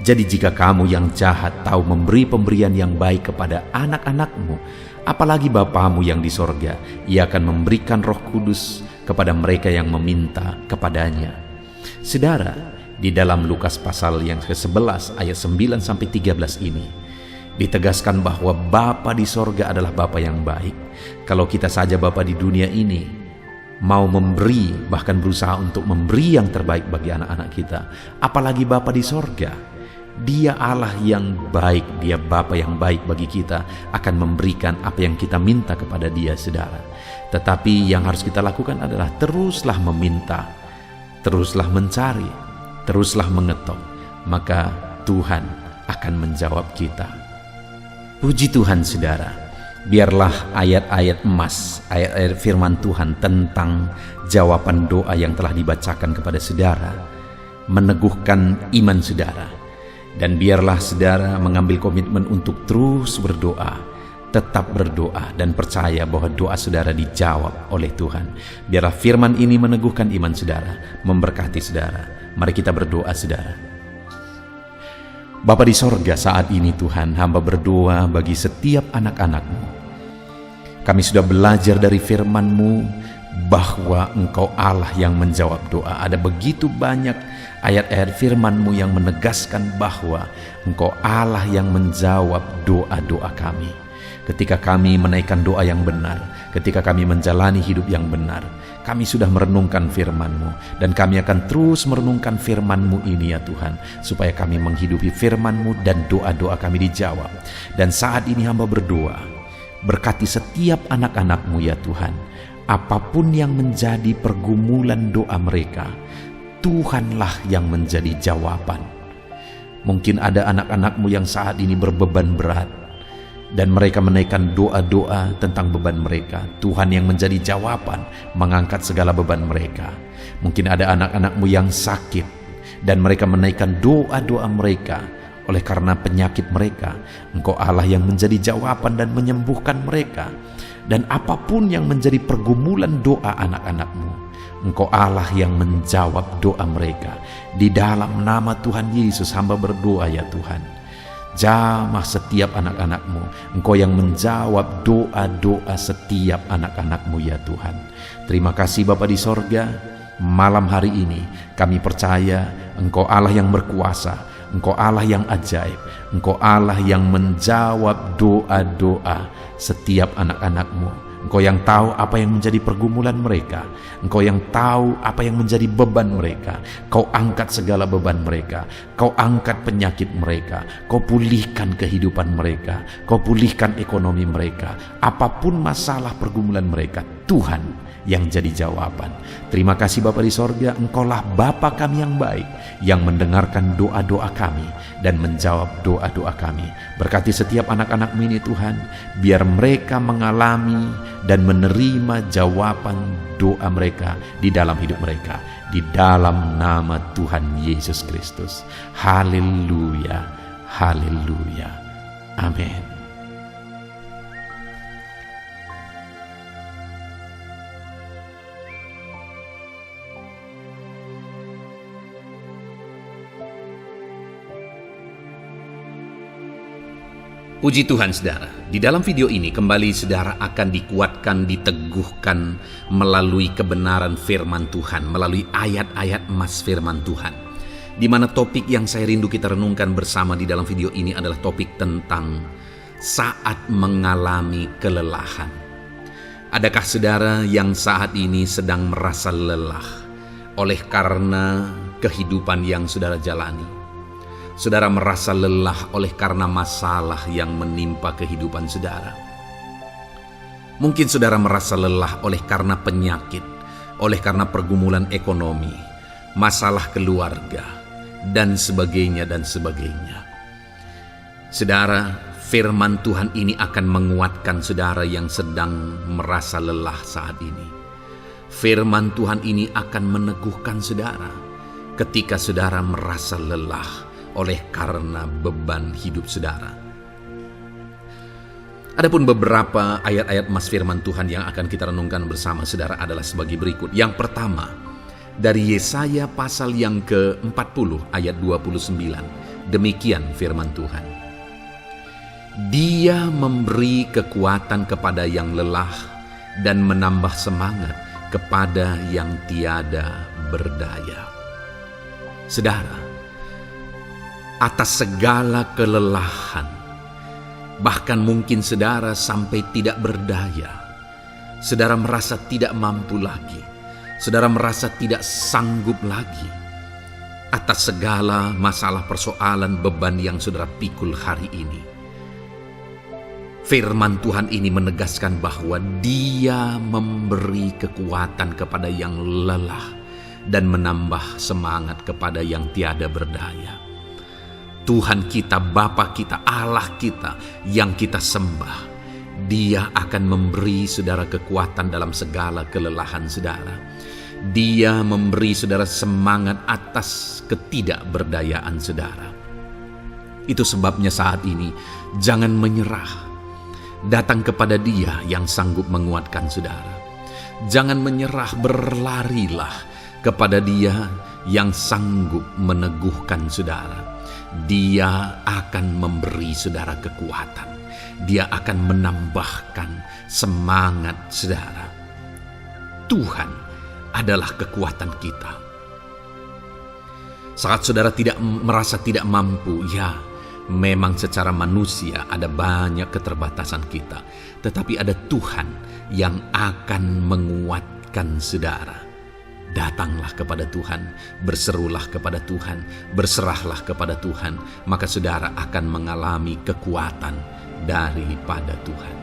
Jadi jika kamu yang jahat tahu memberi pemberian yang baik kepada anak-anakmu, apalagi Bapamu yang di sorga, Ia akan memberikan Roh Kudus kepada mereka yang meminta kepadanya. Saudara, di dalam Lukas pasal yang ke-11 ayat 9-13 ini, ditegaskan bahwa Bapa di sorga adalah Bapa yang baik. Kalau kita saja Bapa di dunia ini mau memberi, bahkan berusaha untuk memberi yang terbaik bagi anak-anak kita, apalagi Bapa di sorga. Dia Allah yang baik, Dia Bapa yang baik bagi kita, akan memberikan apa yang kita minta kepada Dia, saudara. Tetapi yang harus kita lakukan adalah teruslah meminta, teruslah mencari, teruslah mengetok, maka Tuhan akan menjawab kita. Puji Tuhan, saudara. Biarlah ayat-ayat emas, ayat-ayat firman Tuhan tentang jawaban doa yang telah dibacakan kepada saudara meneguhkan iman saudara. Dan biarlah saudara mengambil komitmen untuk terus berdoa, tetap berdoa dan percaya bahwa doa saudara dijawab oleh Tuhan. Biarlah firman ini meneguhkan iman saudara, memberkati saudara. Mari kita berdoa, saudara. Bapa di sorga, saat ini Tuhan, hamba berdoa bagi setiap anak-anak-Mu. Kami sudah belajar dari firman-Mu bahwa Engkau Allah yang menjawab doa. Ada begitu banyak ayat-ayat firman-Mu yang menegaskan bahwa Engkau Allah yang menjawab doa-doa kami. Ketika kami menaikkan doa yang benar, ketika kami menjalani hidup yang benar, kami sudah merenungkan firman-Mu, dan kami akan terus merenungkan firman-Mu ini ya Tuhan, supaya kami menghidupi firman-Mu dan doa-doa kami dijawab. Dan saat ini hamba berdoa, berkati setiap anak-anak-Mu ya Tuhan, apapun yang menjadi pergumulan doa mereka, Tuhanlah yang menjadi jawaban. Mungkin ada anak-anak-Mu yang saat ini berbeban berat, dan mereka menaikkan doa-doa tentang beban mereka. Tuhan yang menjadi jawaban, mengangkat segala beban mereka. Mungkin ada anak-anak-Mu yang sakit, dan mereka menaikkan doa-doa mereka. Oleh karena penyakit mereka, Engkau Allah yang menjadi jawaban dan menyembuhkan mereka. Dan apapun yang menjadi pergumulan doa anak-anak-Mu, Engkau Allah yang menjawab doa mereka. Di dalam nama Tuhan Yesus hamba berdoa ya Tuhan, jamah setiap anak-anak-Mu. Engkau yang menjawab doa-doa setiap anak-anak-Mu ya Tuhan. Terima kasih Bapa di sorga. Malam hari ini kami percaya Engkau Allah yang berkuasa, Engkau Allah yang ajaib, Engkau Allah yang menjawab doa-doa setiap anak-anak-Mu. Engkau yang tahu apa yang menjadi pergumulan mereka, Engkau yang tahu apa yang menjadi beban mereka. Kau angkat segala beban mereka, Kau angkat penyakit mereka, Kau pulihkan kehidupan mereka, Kau pulihkan ekonomi mereka. Apapun masalah pergumulan mereka, Tuhan yang jadi jawaban. Terima kasih Bapa di sorga, Engkaulah Bapa kami yang baik, yang mendengarkan doa-doa kami dan menjawab doa-doa kami. Berkati setiap anak-anak-Mu ini Tuhan, biar mereka mengalami dan menerima jawaban doa mereka di dalam hidup mereka, di dalam nama Tuhan Yesus Kristus. Haleluya, haleluya, amin. Puji Tuhan saudara, di dalam video ini kembali saudara akan dikuatkan, diteguhkan melalui kebenaran firman Tuhan, melalui ayat-ayat emas firman Tuhan. Di mana topik yang saya rindu kita renungkan bersama di dalam video ini adalah topik tentang saat mengalami kelelahan. Adakah saudara yang saat ini sedang merasa lelah oleh karena kehidupan yang saudara jalani? Saudara merasa lelah oleh karena masalah yang menimpa kehidupan saudara. Mungkin saudara merasa lelah oleh karena penyakit, oleh karena pergumulan ekonomi, masalah keluarga, dan sebagainya dan sebagainya. Saudara, firman Tuhan ini akan menguatkan saudara yang sedang merasa lelah saat ini. Firman Tuhan ini akan meneguhkan saudara ketika saudara merasa lelah oleh karena beban hidup saudara. Adapun beberapa ayat-ayat emas firman Tuhan yang akan kita renungkan bersama saudara adalah sebagai berikut. Yang pertama, dari Yesaya pasal yang ke-40 ayat 29. Demikian firman Tuhan. Dia memberi kekuatan kepada yang lelah dan menambah semangat kepada yang tiada berdaya. Saudara, atas segala kelelahan, bahkan mungkin saudara sampai tidak berdaya, saudara merasa tidak mampu lagi, saudara merasa tidak sanggup lagi, atas segala masalah persoalan beban yang saudara pikul hari ini, firman Tuhan ini menegaskan bahwa Dia memberi kekuatan kepada yang lelah dan menambah semangat kepada yang tiada berdaya. Tuhan kita, Bapa kita, Allah kita yang kita sembah, Dia akan memberi saudara kekuatan dalam segala kelelahan saudara. Dia memberi saudara semangat atas ketidakberdayaan saudara. Itu sebabnya saat ini jangan menyerah. Datang kepada Dia yang sanggup menguatkan saudara. Jangan menyerah, berlarilah kepada Dia yang sanggup meneguhkan saudara. Dia akan memberi saudara kekuatan. Dia akan menambahkan semangat saudara. Tuhan adalah kekuatan kita. Saat saudara merasa tidak mampu, ya, memang secara manusia ada banyak keterbatasan kita, tetapi ada Tuhan yang akan menguatkan saudara. Datanglah kepada Tuhan, berserulah kepada Tuhan, berserahlah kepada Tuhan, maka saudara akan mengalami kekuatan daripada Tuhan.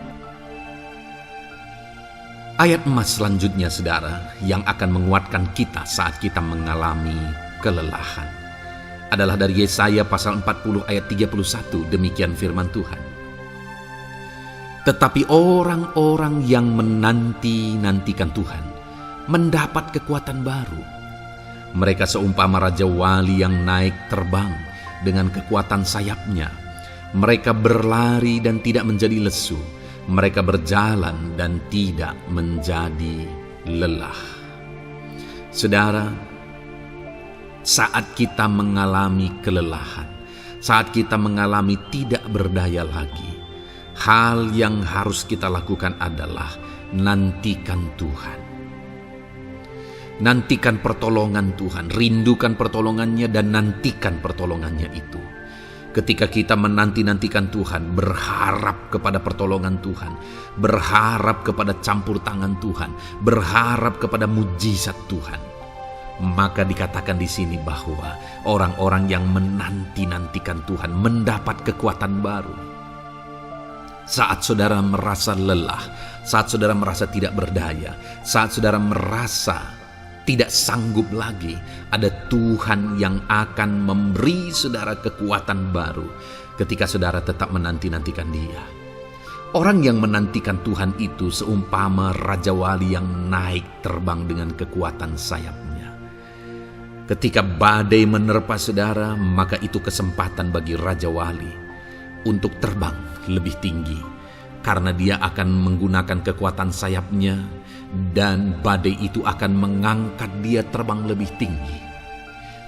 Ayat emas selanjutnya saudara yang akan menguatkan kita saat kita mengalami kelelahan adalah dari Yesaya pasal 40 ayat 31. Demikian firman Tuhan. Tetapi orang-orang yang menanti-nantikan Tuhan mendapat kekuatan baru. Mereka seumpama raja wali yang naik terbang dengan kekuatan sayapnya. Mereka berlari dan tidak menjadi lesu. Mereka berjalan dan tidak menjadi lelah. Saudara, saat kita mengalami kelelahan, saat kita mengalami tidak berdaya lagi, hal yang harus kita lakukan adalah nantikan Tuhan. Nantikan pertolongan Tuhan, rindukan pertolongannya dan nantikan pertolongannya itu. Ketika kita menanti-nantikan Tuhan, berharap kepada pertolongan Tuhan, berharap kepada campur tangan Tuhan, berharap kepada mujizat Tuhan, maka dikatakan di sini bahwa orang-orang yang menanti-nantikan Tuhan mendapat kekuatan baru. Saat saudara merasa lelah, saat saudara merasa tidak berdaya, saat saudara merasa tidak sanggup lagi, ada Tuhan yang akan memberi saudara kekuatan baru ketika saudara tetap menanti-nantikan Dia. Orang yang menantikan Tuhan itu seumpama raja wali yang naik terbang dengan kekuatan sayapnya. Ketika badai menerpa saudara, maka itu kesempatan bagi raja wali untuk terbang lebih tinggi, karena dia akan menggunakan kekuatan sayapnya dan badai itu akan mengangkat dia terbang lebih tinggi.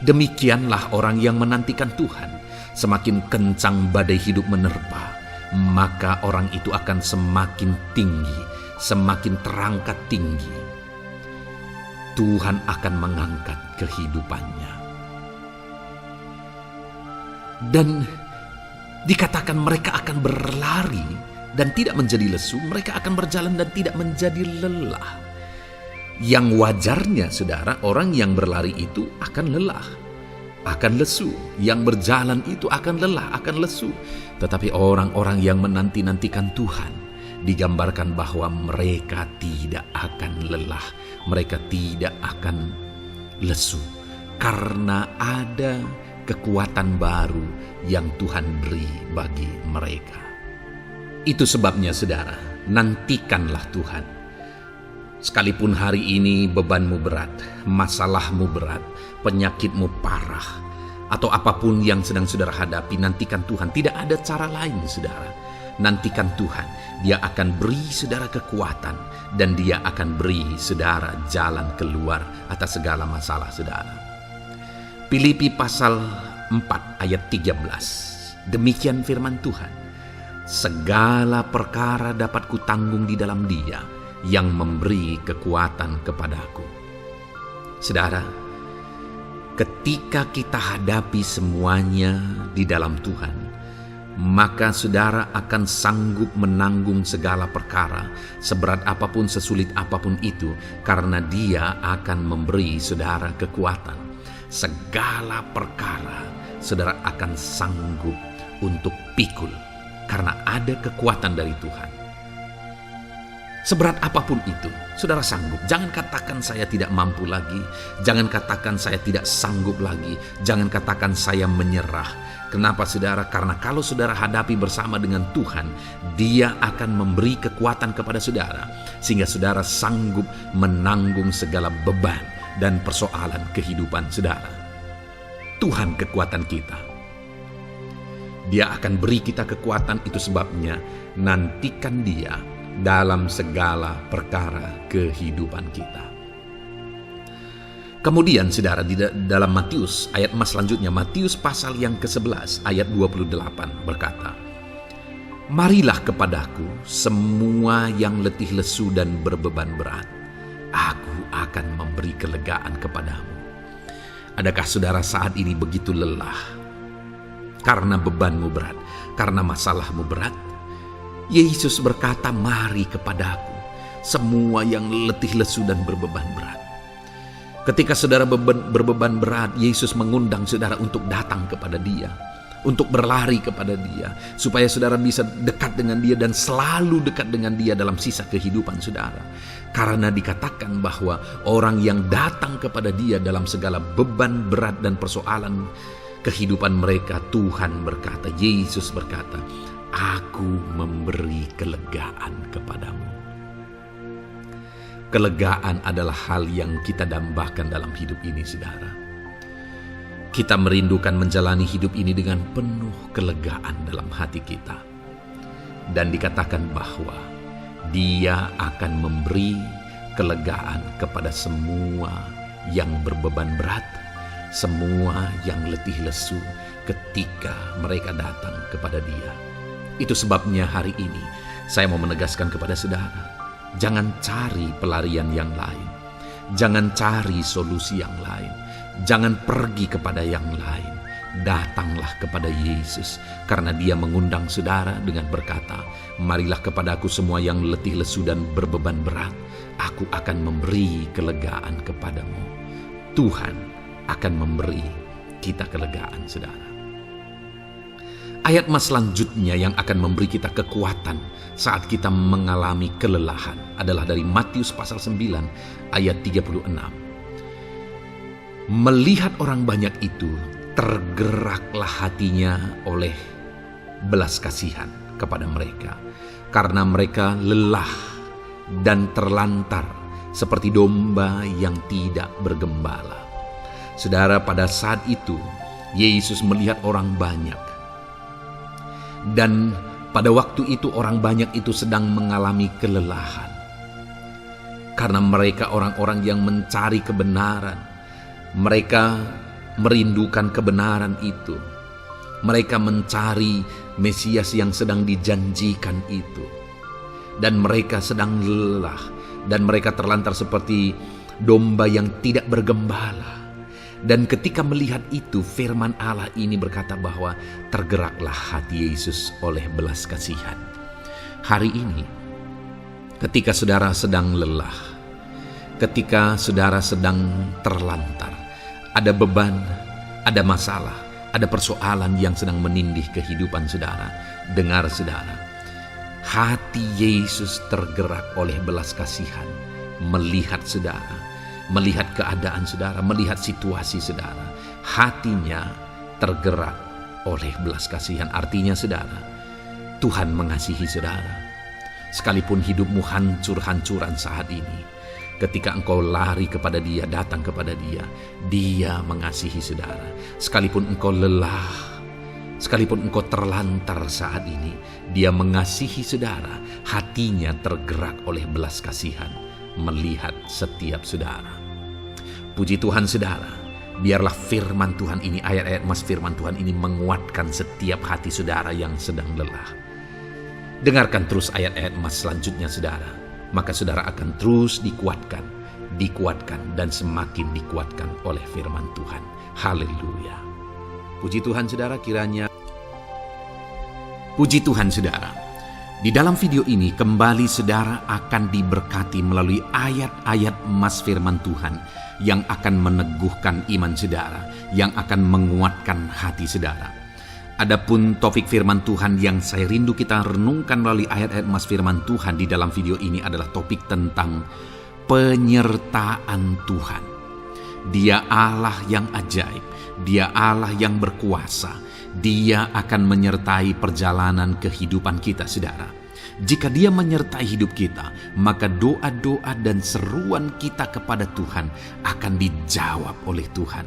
Demikianlah orang yang menantikan Tuhan. Semakin kencang badai hidup menerpa, maka orang itu akan semakin tinggi, semakin terangkat tinggi. Tuhan akan mengangkat kehidupannya. Dan dikatakan mereka akan berlari dan tidak menjadi lesu, mereka akan berjalan dan tidak menjadi lelah. Yang wajarnya saudara, orang yang berlari itu akan lelah, akan lesu. Yang berjalan itu akan lelah, akan lesu. Tetapi orang-orang yang menanti-nantikan Tuhan, digambarkan bahwa mereka tidak akan lelah, mereka tidak akan lesu, karena ada kekuatan baru yang Tuhan beri bagi mereka. Itu sebabnya saudara, nantikanlah Tuhan. Sekalipun hari ini bebanmu berat, masalahmu berat, penyakitmu parah, atau apapun yang sedang saudara hadapi, nantikan Tuhan. Tidak ada cara lain saudara. Nantikan Tuhan. Dia akan beri saudara kekuatan dan Dia akan beri saudara jalan keluar atas segala masalah saudara. Filipi pasal 4 ayat 13. Demikian firman Tuhan. Segala perkara dapat kutanggung di dalam Dia yang memberi kekuatan kepadaku. Saudara, ketika kita hadapi semuanya di dalam Tuhan, maka saudara akan sanggup menanggung segala perkara, seberat apapun, sesulit apapun itu, karena Dia akan memberi saudara kekuatan. Segala perkara saudara akan sanggup untuk pikul, karena ada kekuatan dari Tuhan. Seberat apapun itu, saudara sanggup. Jangan katakan saya tidak mampu lagi. Jangan katakan saya tidak sanggup lagi. Jangan katakan saya menyerah. Kenapa saudara? Karena kalau saudara hadapi bersama dengan Tuhan, Dia akan memberi kekuatan kepada saudara, sehingga saudara sanggup menanggung segala beban dan persoalan kehidupan saudara. Tuhan kekuatan kita. Dia akan beri kita kekuatan, itu sebabnya nantikan Dia dalam segala perkara kehidupan kita. Kemudian saudara, di dalam Matius ayat selanjutnya, Matius pasal yang ke-11 ayat 28 berkata, "Marilah kepadaku semua yang letih lesu dan berbeban berat, aku akan memberi kelegaan kepadamu." Adakah saudara saat ini begitu lelah karena bebanmu berat, karena masalahmu berat? Yesus berkata, "Mari kepadaku semua yang letih lesu dan berbeban berat." Ketika saudara berbeban berat, Yesus mengundang saudara untuk datang kepada Dia, untuk berlari kepada Dia, supaya saudara bisa dekat dengan Dia dan selalu dekat dengan Dia dalam sisa kehidupan saudara. Karena dikatakan bahwa orang yang datang kepada Dia dalam segala beban berat dan persoalan kehidupan mereka, Tuhan berkata, Yesus berkata, "Aku memberi kelegaan kepadamu." Kelegaan adalah hal yang kita dambakan dalam hidup ini, saudara. Kita merindukan menjalani hidup ini dengan penuh kelegaan dalam hati kita. Dan dikatakan bahwa Dia akan memberi kelegaan kepada semua yang berbeban berat, semua yang letih lesu ketika mereka datang kepada Dia. Itu sebabnya hari ini saya mau menegaskan kepada saudara, jangan cari pelarian yang lain. Jangan cari solusi yang lain. Jangan pergi kepada yang lain. Datanglah kepada Yesus, karena Dia mengundang saudara dengan berkata, "Marilah kepadaku semua yang letih lesu dan berbeban berat, aku akan memberi kelegaan kepadamu." Tuhan akan memberi kita kelegaan, saudara. Ayat selanjutnya yang akan memberi kita kekuatan saat kita mengalami kelelahan adalah dari Matius pasal 9 ayat 36. Melihat orang banyak itu, tergeraklah hatinya oleh belas kasihan kepada mereka, karena mereka lelah dan terlantar seperti domba yang tidak bergembala. Saudara, pada saat itu Yesus melihat orang banyak, dan pada waktu itu orang banyak itu sedang mengalami kelelahan, karena mereka orang-orang yang mencari kebenaran. Mereka merindukan kebenaran itu. Mereka mencari Mesias yang sedang dijanjikan itu. Dan mereka sedang lelah. Dan mereka terlantar seperti domba yang tidak bergembala. Dan ketika melihat itu, firman Allah ini berkata bahwa tergeraklah hati Yesus oleh belas kasihan. Hari ini, ketika saudara sedang lelah, ketika saudara sedang terlantar, ada beban, ada masalah, ada persoalan yang sedang menindih kehidupan saudara. Dengar saudara, hati Yesus tergerak oleh belas kasihan, melihat saudara, melihat keadaan saudara, melihat situasi saudara. Hatinya tergerak oleh belas kasihan. Artinya saudara, Tuhan mengasihi saudara. Sekalipun hidupmu hancur-hancuran saat ini, ketika engkau lari kepada Dia, datang kepada Dia, Dia mengasihi saudara. Sekalipun engkau lelah, sekalipun engkau terlantar saat ini, Dia mengasihi saudara. Hatinya tergerak oleh belas kasihan melihat setiap saudara. Puji Tuhan saudara, Biarlah firman Tuhan ini, ayat-ayat emas firman Tuhan ini menguatkan setiap hati saudara yang sedang lelah. Dengarkan terus ayat-ayat emas selanjutnya saudara. Maka saudara akan terus dikuatkan, dan semakin dikuatkan oleh firman Tuhan. Haleluya. Puji Tuhan saudara, Puji Tuhan saudara. Di dalam video ini kembali saudara akan diberkati melalui ayat-ayat emas firman Tuhan yang akan meneguhkan iman saudara, yang akan menguatkan hati saudara. Adapun topik firman Tuhan yang saya rindu kita renungkan melalui ayat-ayat emas firman Tuhan di dalam video ini adalah topik tentang penyertaan Tuhan. Dia Allah yang ajaib, Dia Allah yang berkuasa. Dia akan menyertai perjalanan kehidupan kita, saudara. Jika Dia menyertai hidup kita, maka doa-doa dan seruan kita kepada Tuhan akan dijawab oleh Tuhan.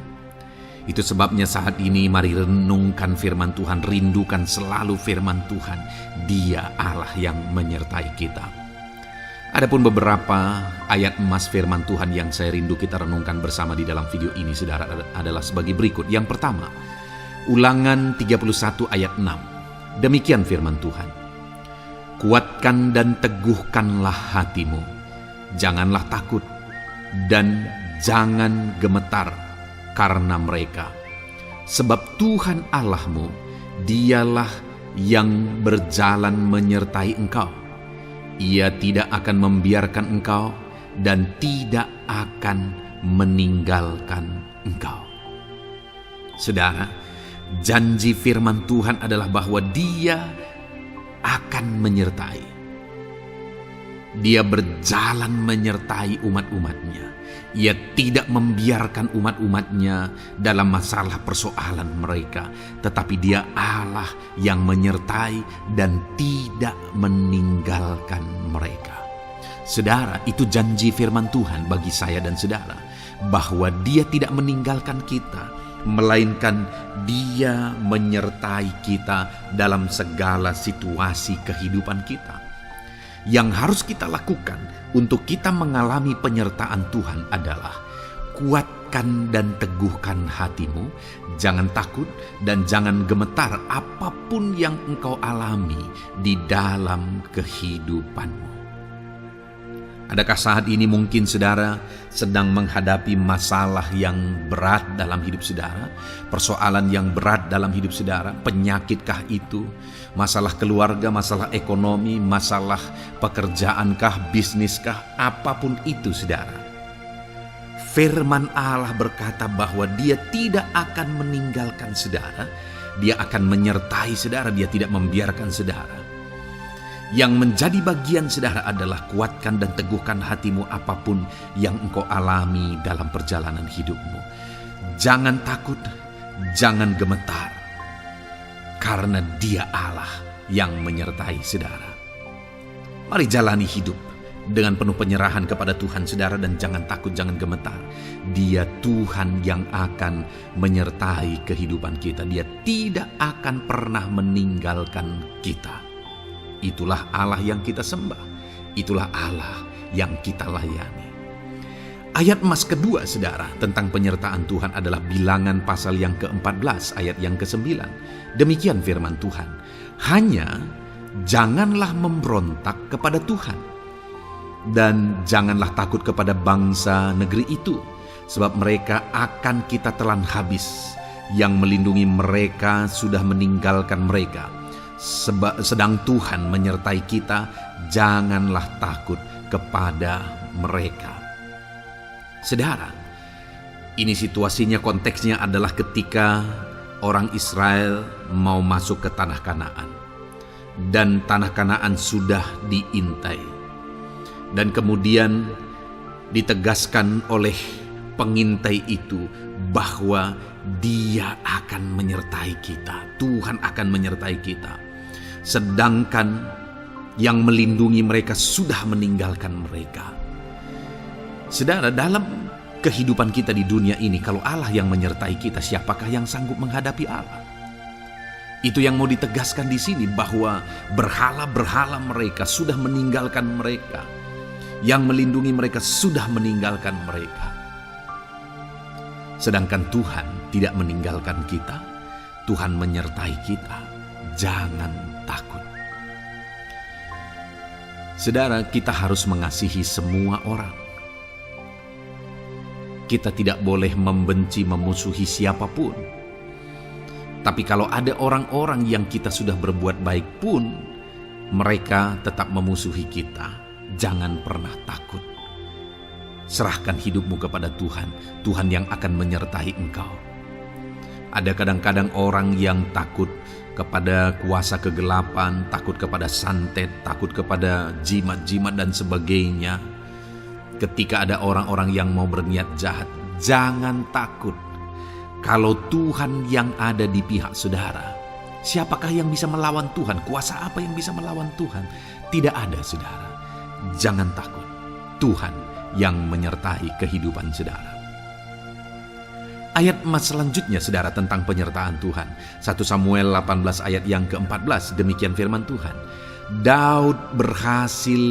Itu sebabnya saat ini mari renungkan firman Tuhan, rindukan selalu firman Tuhan. Dia Allah yang menyertai kita. Adapun beberapa ayat emas firman Tuhan yang saya rindu kita renungkan bersama di dalam video ini, saudara, adalah sebagai berikut. Yang pertama, Ulangan 31 ayat 6. Demikian firman Tuhan. Kuatkan dan teguhkanlah hatimu. Janganlah takut dan jangan gemetar karena mereka. Sebab Tuhan Allahmu, Dialah yang berjalan menyertai engkau. Ia tidak akan membiarkan engkau dan tidak akan meninggalkan engkau. Saudara, janji firman Tuhan adalah bahwa Dia akan menyertai. Dia berjalan menyertai umat-umatnya. Ia tidak membiarkan umat-umatnya dalam masalah persoalan mereka. Tetapi Dia Allah yang menyertai dan tidak meninggalkan mereka. Saudara, itu janji firman Tuhan bagi saya dan saudara. Bahwa Dia tidak meninggalkan kita, melainkan Dia menyertai kita dalam segala situasi kehidupan kita. Yang harus kita lakukan untuk kita mengalami penyertaan Tuhan adalah kuatkan dan teguhkan hatimu, jangan takut dan jangan gemetar apapun yang engkau alami di dalam kehidupanmu. Adakah saat ini mungkin saudara sedang menghadapi masalah yang berat dalam hidup saudara? Persoalan yang berat dalam hidup saudara? Penyakitkah itu? Masalah keluarga, masalah ekonomi, masalah pekerjaankah, bisniskah? Apapun itu saudara. Firman Allah berkata bahwa Dia tidak akan meninggalkan saudara. Dia akan menyertai saudara, Dia tidak membiarkan saudara. Yang menjadi bagian saudara adalah kuatkan dan teguhkan hatimu apapun yang engkau alami dalam perjalanan hidupmu. Jangan takut, jangan gemetar, karena Dia Allah yang menyertai saudara. Mari jalani hidup dengan penuh penyerahan kepada Tuhan saudara, dan jangan takut, jangan gemetar. Dia Tuhan yang akan menyertai kehidupan kita. Dia tidak akan pernah meninggalkan kita. Itulah Allah yang kita sembah. Itulah Allah yang kita layani. Ayat emas kedua saudara tentang penyertaan Tuhan adalah Bilangan pasal yang ke-14 ayat yang ke-9. Demikian firman Tuhan. Hanya janganlah memberontak kepada Tuhan, dan janganlah takut kepada bangsa negeri itu, sebab mereka akan kita telan habis. Yang melindungi mereka sudah meninggalkan mereka. Sedang Tuhan menyertai kita, janganlah takut kepada mereka. Saudara, ini situasinya, konteksnya adalah ketika orang Israel mau masuk ke tanah Kanaan. Dan tanah Kanaan sudah diintai. Dan kemudian ditegaskan oleh pengintai itu bahwa Dia akan menyertai kita. Tuhan akan menyertai kita. Sedangkan yang melindungi mereka sudah meninggalkan mereka. Saudara, dalam kehidupan kita di dunia ini, kalau Allah yang menyertai kita, siapakah yang sanggup menghadapi Allah? Itu yang mau ditegaskan di sini, bahwa berhala-berhala mereka sudah meninggalkan mereka. Yang melindungi mereka sudah meninggalkan mereka. Sedangkan Tuhan tidak meninggalkan kita, Tuhan menyertai kita. Jangan takut. Saudara, kita harus mengasihi semua orang. Kita tidak boleh membenci, memusuhi siapapun. Tapi kalau ada orang-orang yang kita sudah berbuat baik pun, mereka tetap memusuhi kita, jangan pernah takut. Serahkan hidupmu kepada Tuhan, Tuhan yang akan menyertai engkau. Ada kadang-kadang orang yang takut kepada kuasa kegelapan, takut kepada santet, takut kepada jimat-jimat dan sebagainya. Ketika ada orang-orang yang mau berniat jahat, jangan takut. Kalau Tuhan yang ada di pihak saudara, siapakah yang bisa melawan Tuhan? Kuasa apa yang bisa melawan Tuhan? Tidak ada, saudara. Jangan takut. Tuhan yang menyertai kehidupan saudara. Ayat emas selanjutnya, saudara, tentang penyertaan Tuhan. 1 Samuel 18 ayat yang ke-14, demikian firman Tuhan. Daud berhasil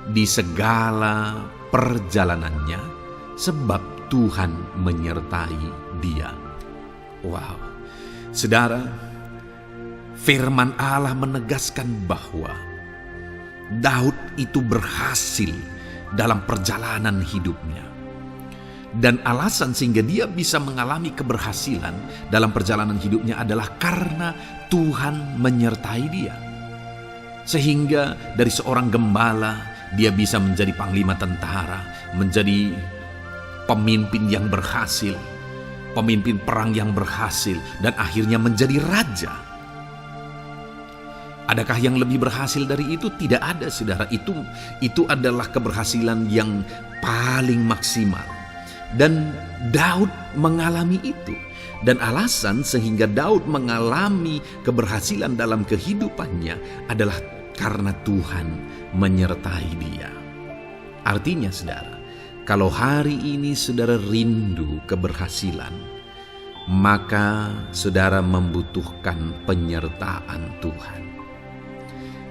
di segala perjalanannya sebab Tuhan menyertai dia. Wow, saudara, firman Allah menegaskan bahwa Daud itu berhasil dalam perjalanan hidupnya. Dan alasan sehingga dia bisa mengalami keberhasilan dalam perjalanan hidupnya adalah karena Tuhan menyertai dia. Sehingga dari seorang gembala, dia bisa menjadi panglima tentara, menjadi pemimpin yang berhasil, pemimpin perang yang berhasil, dan akhirnya menjadi raja. Adakah yang lebih berhasil dari itu? Tidak ada, saudara. Itu adalah keberhasilan yang paling maksimal. Dan Daud mengalami itu. Dan alasan sehingga Daud mengalami keberhasilan dalam kehidupannya adalah karena Tuhan menyertai dia. Artinya, saudara, kalau hari ini saudara rindu keberhasilan, maka saudara membutuhkan penyertaan Tuhan.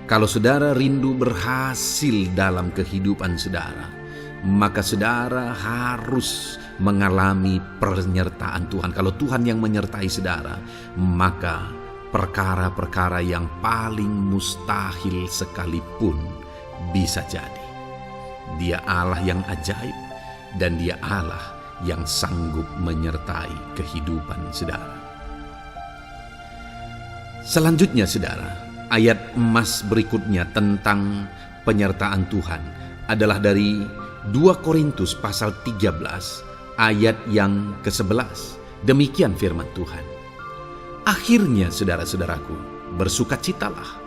Kalau saudara rindu berhasil dalam kehidupan saudara, maka saudara harus mengalami penyertaan Tuhan. Kalau Tuhan yang menyertai saudara, maka perkara-perkara yang paling mustahil sekalipun bisa jadi. Dia Allah yang ajaib, dan Dia Allah yang sanggup menyertai kehidupan saudara. Selanjutnya, saudara, ayat emas berikutnya tentang penyertaan Tuhan adalah dari 2 Korintus pasal 13 ayat yang ke-11. Demikian firman Tuhan. Akhirnya, saudara-saudaraku, bersukacitalah.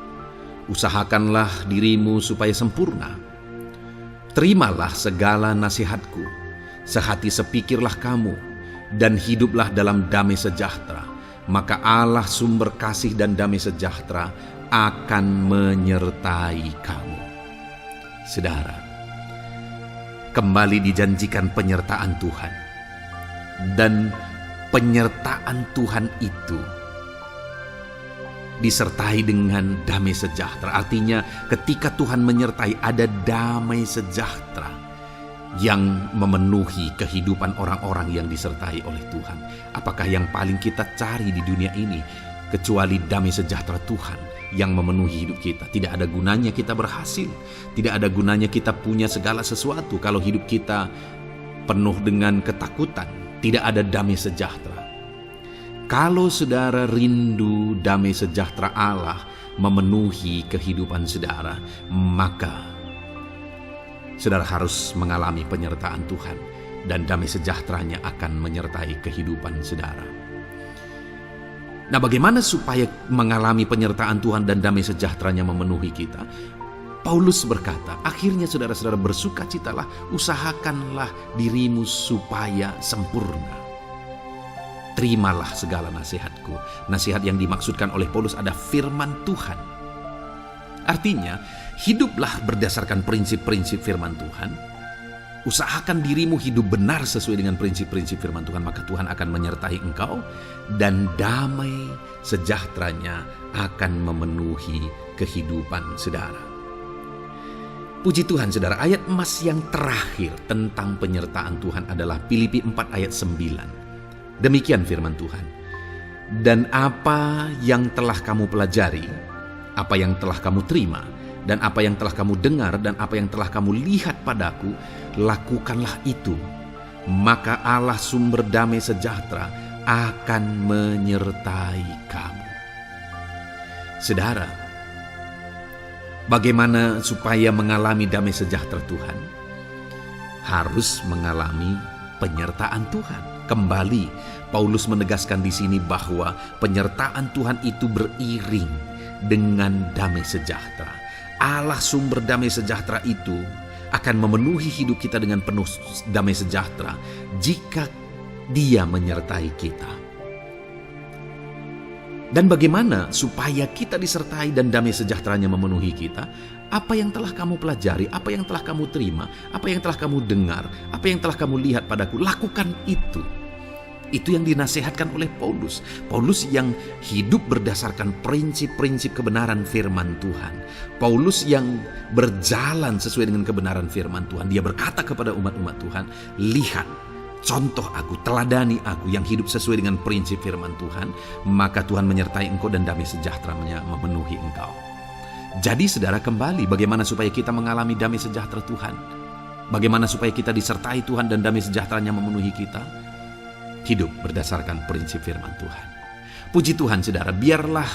Usahakanlah dirimu supaya sempurna. Terimalah segala nasihatku. Sehati sepikirlah kamu, dan hiduplah dalam damai sejahtera. Maka Allah sumber kasih dan damai sejahtera akan menyertai kamu. Saudara, kembali dijanjikan penyertaan Tuhan. Dan penyertaan Tuhan itu disertai dengan damai sejahtera. Artinya ketika Tuhan menyertai, ada damai sejahtera yang memenuhi kehidupan orang-orang yang disertai oleh Tuhan. Apakah yang paling kita cari di dunia ini kecuali damai sejahtera Tuhan yang memenuhi hidup kita? Tidak ada gunanya kita berhasil, tidak ada gunanya kita punya segala sesuatu kalau hidup kita penuh dengan ketakutan, tidak ada damai sejahtera. Kalau saudara rindu damai sejahtera Allah memenuhi kehidupan saudara, maka saudara harus mengalami penyertaan Tuhan, dan damai sejahteranya akan menyertai kehidupan saudara. Nah, bagaimana supaya mengalami penyertaan Tuhan dan damai sejahteranya memenuhi kita? Paulus berkata, akhirnya saudara-saudara bersukacitalah, usahakanlah dirimu supaya sempurna. Terimalah segala nasihatku. Nasihat yang dimaksudkan oleh Paulus ada firman Tuhan. Artinya, hiduplah berdasarkan prinsip-prinsip firman Tuhan. Usahakan dirimu hidup benar sesuai dengan prinsip-prinsip firman Tuhan, maka Tuhan akan menyertai engkau, dan damai sejahteranya akan memenuhi kehidupan saudara. Puji Tuhan, saudara, ayat emas yang terakhir tentang penyertaan Tuhan adalah Filipi 4 ayat 9. Demikian firman Tuhan. Dan apa yang telah kamu pelajari, apa yang telah kamu terima, dan apa yang telah kamu dengar, dan apa yang telah kamu lihat padaku, lakukanlah itu. Maka Allah sumber damai sejahtera akan menyertai kamu. Saudara, bagaimana supaya mengalami damai sejahtera Tuhan? Harus mengalami penyertaan Tuhan. Kembali, Paulus menegaskan di sini bahwa penyertaan Tuhan itu beriring dengan damai sejahtera. Allah sumber damai sejahtera itu akan memenuhi hidup kita dengan penuh damai sejahtera jika Dia menyertai kita. Dan bagaimana supaya kita disertai dan damai sejahteranya memenuhi kita? Apa yang telah kamu pelajari, apa yang telah kamu terima, apa yang telah kamu dengar, apa yang telah kamu lihat padaku, lakukan itu. Itu yang dinasihatkan oleh Paulus. Paulus yang hidup berdasarkan prinsip-prinsip kebenaran firman Tuhan. Paulus yang berjalan sesuai dengan kebenaran firman Tuhan. Dia berkata kepada umat-umat Tuhan, lihat, contoh aku, teladani aku yang hidup sesuai dengan prinsip firman Tuhan, maka Tuhan menyertai engkau dan damai sejahtera-Nya memenuhi engkau. Jadi saudara, kembali bagaimana supaya kita mengalami damai sejahtera Tuhan? Bagaimana supaya kita disertai Tuhan dan damai sejahtera-Nya memenuhi kita? Hidup berdasarkan prinsip firman Tuhan. Puji Tuhan saudara, biarlah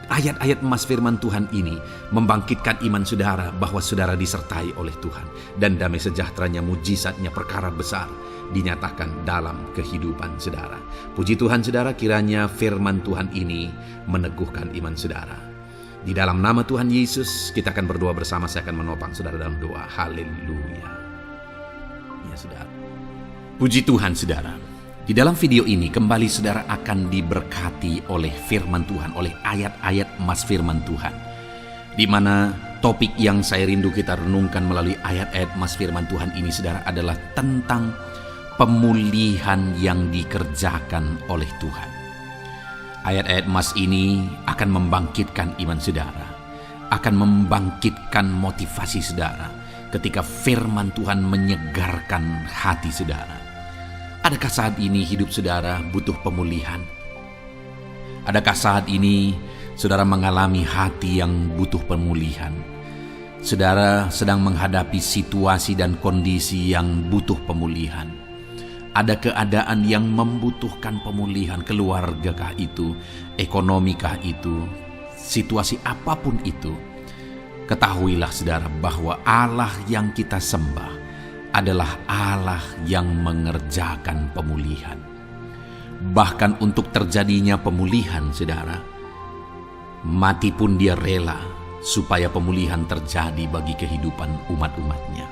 ayat-ayat emas firman Tuhan ini membangkitkan iman saudara bahwa saudara disertai oleh Tuhan. Dan damai sejahtera-Nya, mujizat-Nya, perkara besar dinyatakan dalam kehidupan saudara. Puji Tuhan saudara, kiranya firman Tuhan ini meneguhkan iman saudara. Di dalam nama Tuhan Yesus, kita akan berdoa bersama. Saya akan menopang saudara dalam doa. Haleluya. Ya saudara. Puji Tuhan saudara. Di dalam video ini kembali saudara akan diberkati oleh firman Tuhan, oleh ayat-ayat emas firman Tuhan. Di mana topik yang saya rindu kita renungkan melalui ayat-ayat emas firman Tuhan ini saudara adalah tentang pemulihan yang dikerjakan oleh Tuhan. Ayat-ayat emas ini akan membangkitkan iman saudara, akan membangkitkan motivasi saudara ketika firman Tuhan menyegarkan hati saudara. Adakah saat ini hidup saudara butuh pemulihan? Adakah saat ini saudara mengalami hati yang butuh pemulihan? Saudara sedang menghadapi situasi dan kondisi yang butuh pemulihan. Ada keadaan yang membutuhkan pemulihan, keluargakah itu, ekonomikah itu, situasi apapun itu. Ketahuilah saudara bahwa Allah yang kita sembah adalah Allah yang mengerjakan pemulihan. Bahkan untuk terjadinya pemulihan saudara, mati pun Dia rela supaya pemulihan terjadi bagi kehidupan umat-umatnya.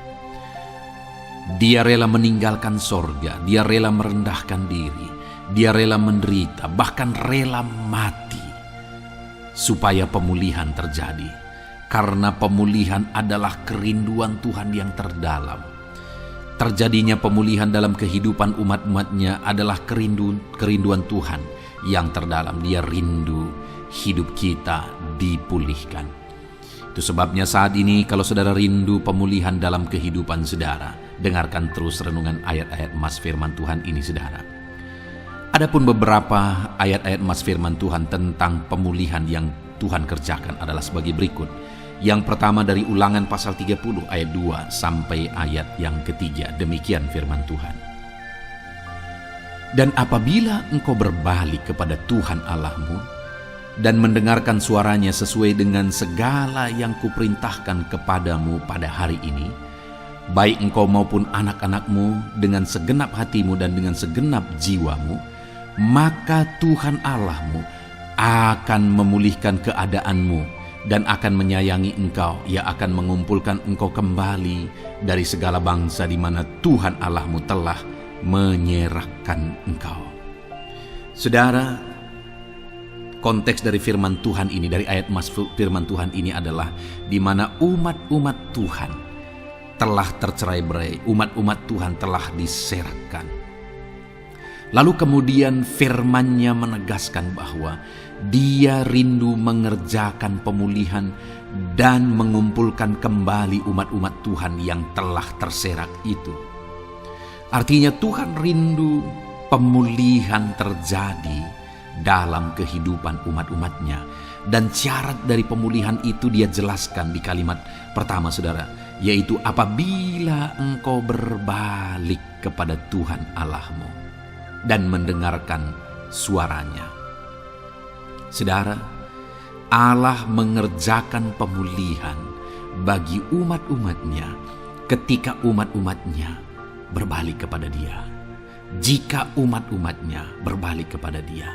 Dia rela meninggalkan sorga, Dia rela merendahkan diri, Dia rela menderita, bahkan rela mati supaya pemulihan terjadi. Karena pemulihan adalah kerinduan Tuhan yang terdalam. Terjadinya pemulihan dalam kehidupan umat-umatnya adalah kerinduan Tuhan yang terdalam. Dia rindu hidup kita dipulihkan. Itu sebabnya saat ini kalau saudara rindu pemulihan dalam kehidupan saudara, dengarkan terus renungan ayat-ayat emas firman Tuhan ini saudara. Adapun beberapa ayat-ayat emas firman Tuhan tentang pemulihan yang Tuhan kerjakan adalah sebagai berikut. Yang pertama dari Ulangan pasal 30 ayat 2 sampai ayat yang ketiga. Demikian firman Tuhan. Dan apabila engkau berbalik kepada Tuhan Allahmu dan mendengarkan suaranya sesuai dengan segala yang kuperintahkan kepadamu pada hari ini, baik engkau maupun anak-anakmu dengan segenap hatimu dan dengan segenap jiwamu, maka Tuhan Allahmu akan memulihkan keadaanmu dan akan menyayangi engkau. Ia akan mengumpulkan engkau kembali dari segala bangsa di mana Tuhan Allahmu telah menyerahkan engkau. Saudara, konteks dari firman Tuhan ini, dari ayat mas firman Tuhan ini adalah di mana umat-umat Tuhan telah tercerai-berai, umat-umat Tuhan telah diserahkan. Lalu kemudian firman-Nya menegaskan bahwa Dia rindu mengerjakan pemulihan dan mengumpulkan kembali umat-umat Tuhan yang telah terserak itu. Artinya Tuhan rindu pemulihan terjadi dalam kehidupan umat-umatnya. Dan syarat dari pemulihan itu dia jelaskan di kalimat pertama, saudara, yaitu apabila engkau berbalik kepada Tuhan Allahmu dan mendengarkan suaranya. Saudara, Allah mengerjakan pemulihan bagi umat-umatnya ketika umat-umatnya berbalik kepada Dia. Jika umat-umatnya berbalik kepada Dia,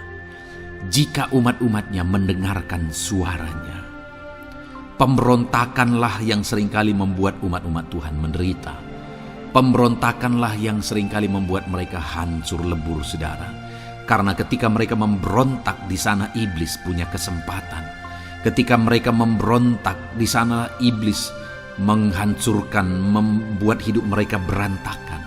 jika umat-umatnya mendengarkan suaranya. Pemberontakanlah yang seringkali membuat umat-umat Tuhan menderita. Pemberontakanlah yang seringkali membuat mereka hancur lebur, saudara. Karena ketika mereka memberontak, di sana iblis punya kesempatan. Ketika mereka memberontak, di sana iblis menghancurkan, membuat hidup mereka berantakan.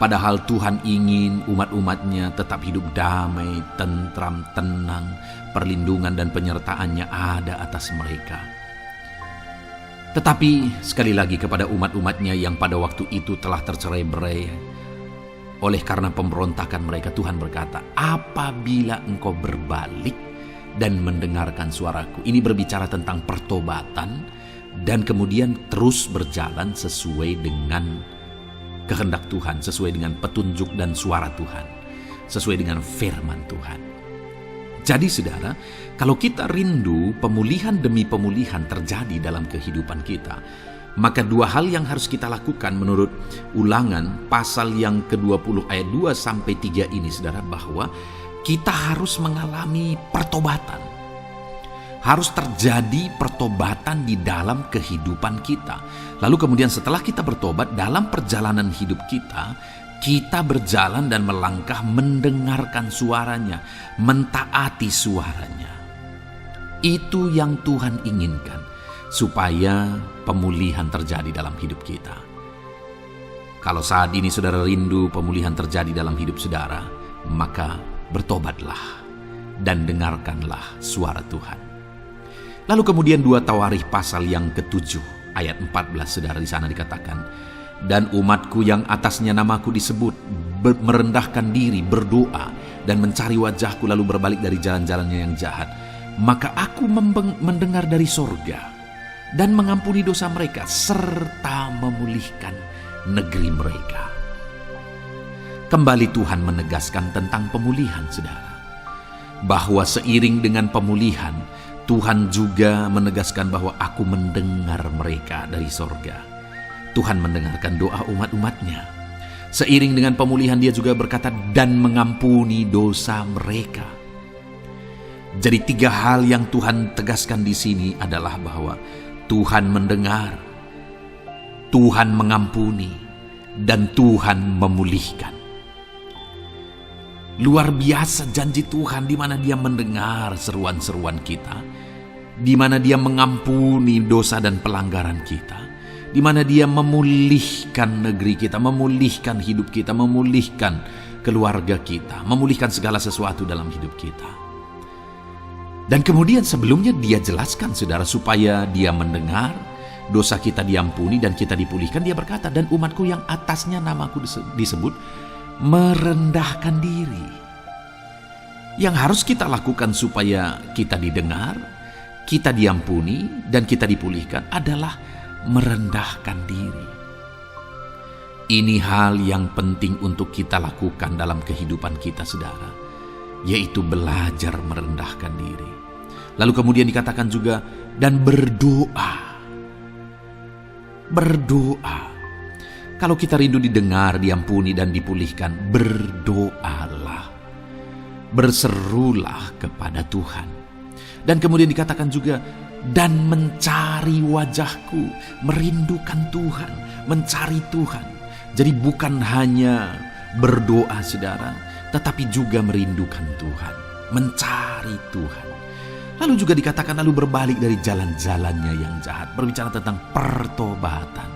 Padahal Tuhan ingin umat-umatnya tetap hidup damai, tentram, tenang, perlindungan dan penyertaannya ada atas mereka. Tetapi sekali lagi kepada umat-umatnya yang pada waktu itu telah tercerai-berai oleh karena pemberontakan mereka, Tuhan berkata, apabila engkau berbalik dan mendengarkan suaraku. Ini berbicara tentang pertobatan dan kemudian terus berjalan sesuai dengan kehendak Tuhan, sesuai dengan petunjuk dan suara Tuhan, sesuai dengan firman Tuhan. Jadi saudara, kalau kita rindu pemulihan demi pemulihan terjadi dalam kehidupan kita, maka dua hal yang harus kita lakukan menurut Ulangan pasal yang ke-20 ayat 2-3 ini, saudara, bahwa kita harus mengalami pertobatan. Harus terjadi pertobatan di dalam kehidupan kita. Lalu kemudian setelah kita bertobat, dalam perjalanan hidup kita berjalan dan melangkah mendengarkan suaranya, mentaati suaranya. Itu yang Tuhan inginkan, supaya pemulihan terjadi dalam hidup kita. Kalau saat ini saudara rindu pemulihan terjadi dalam hidup saudara, maka bertobatlah dan dengarkanlah suara Tuhan. Lalu kemudian 2 Tawarikh pasal yang ke-7 ayat 14, saudara, di sana dikatakan, dan umatku yang atasnya namaku disebut merendahkan diri, berdoa dan mencari wajahku lalu berbalik dari jalan-jalannya yang jahat, maka aku mendengar dari sorga dan mengampuni dosa mereka serta memulihkan negeri mereka. Kembali Tuhan menegaskan tentang pemulihan, saudara, bahwa seiring dengan pemulihan Tuhan juga menegaskan bahwa aku mendengar mereka dari sorga. Tuhan mendengarkan doa umat-umatnya. Seiring dengan pemulihan dia juga berkata dan mengampuni dosa mereka. Jadi 3 hal yang Tuhan tegaskan di sini adalah bahwa Tuhan mendengar, Tuhan mengampuni, dan Tuhan memulihkan. Luar biasa janji Tuhan di mana Dia mendengar seruan-seruan kita, di mana Dia mengampuni dosa dan pelanggaran kita, di mana Dia memulihkan negeri kita, memulihkan hidup kita, memulihkan keluarga kita, memulihkan segala sesuatu dalam hidup kita. Dan kemudian sebelumnya Dia jelaskan, saudara, supaya Dia mendengar, dosa kita diampuni dan kita dipulihkan. Dia berkata, dan umatku yang atasnya namaku disebut merendahkan diri. Yang harus kita lakukan supaya kita didengar, kita diampuni, dan kita dipulihkan adalah merendahkan diri. Ini hal yang penting untuk kita lakukan dalam kehidupan kita, saudara, yaitu belajar merendahkan diri. Lalu kemudian dikatakan juga, dan berdoa. Berdoa. Kalau kita rindu didengar, diampuni, dan dipulihkan, berdoalah. Berserulah kepada Tuhan. Dan kemudian dikatakan juga, dan mencari wajahku, merindukan Tuhan, mencari Tuhan. Jadi bukan hanya berdoa, saudara, tetapi juga merindukan Tuhan, mencari Tuhan. Lalu juga dikatakan lalu berbalik dari jalan-jalannya yang jahat, berbicara tentang pertobatan.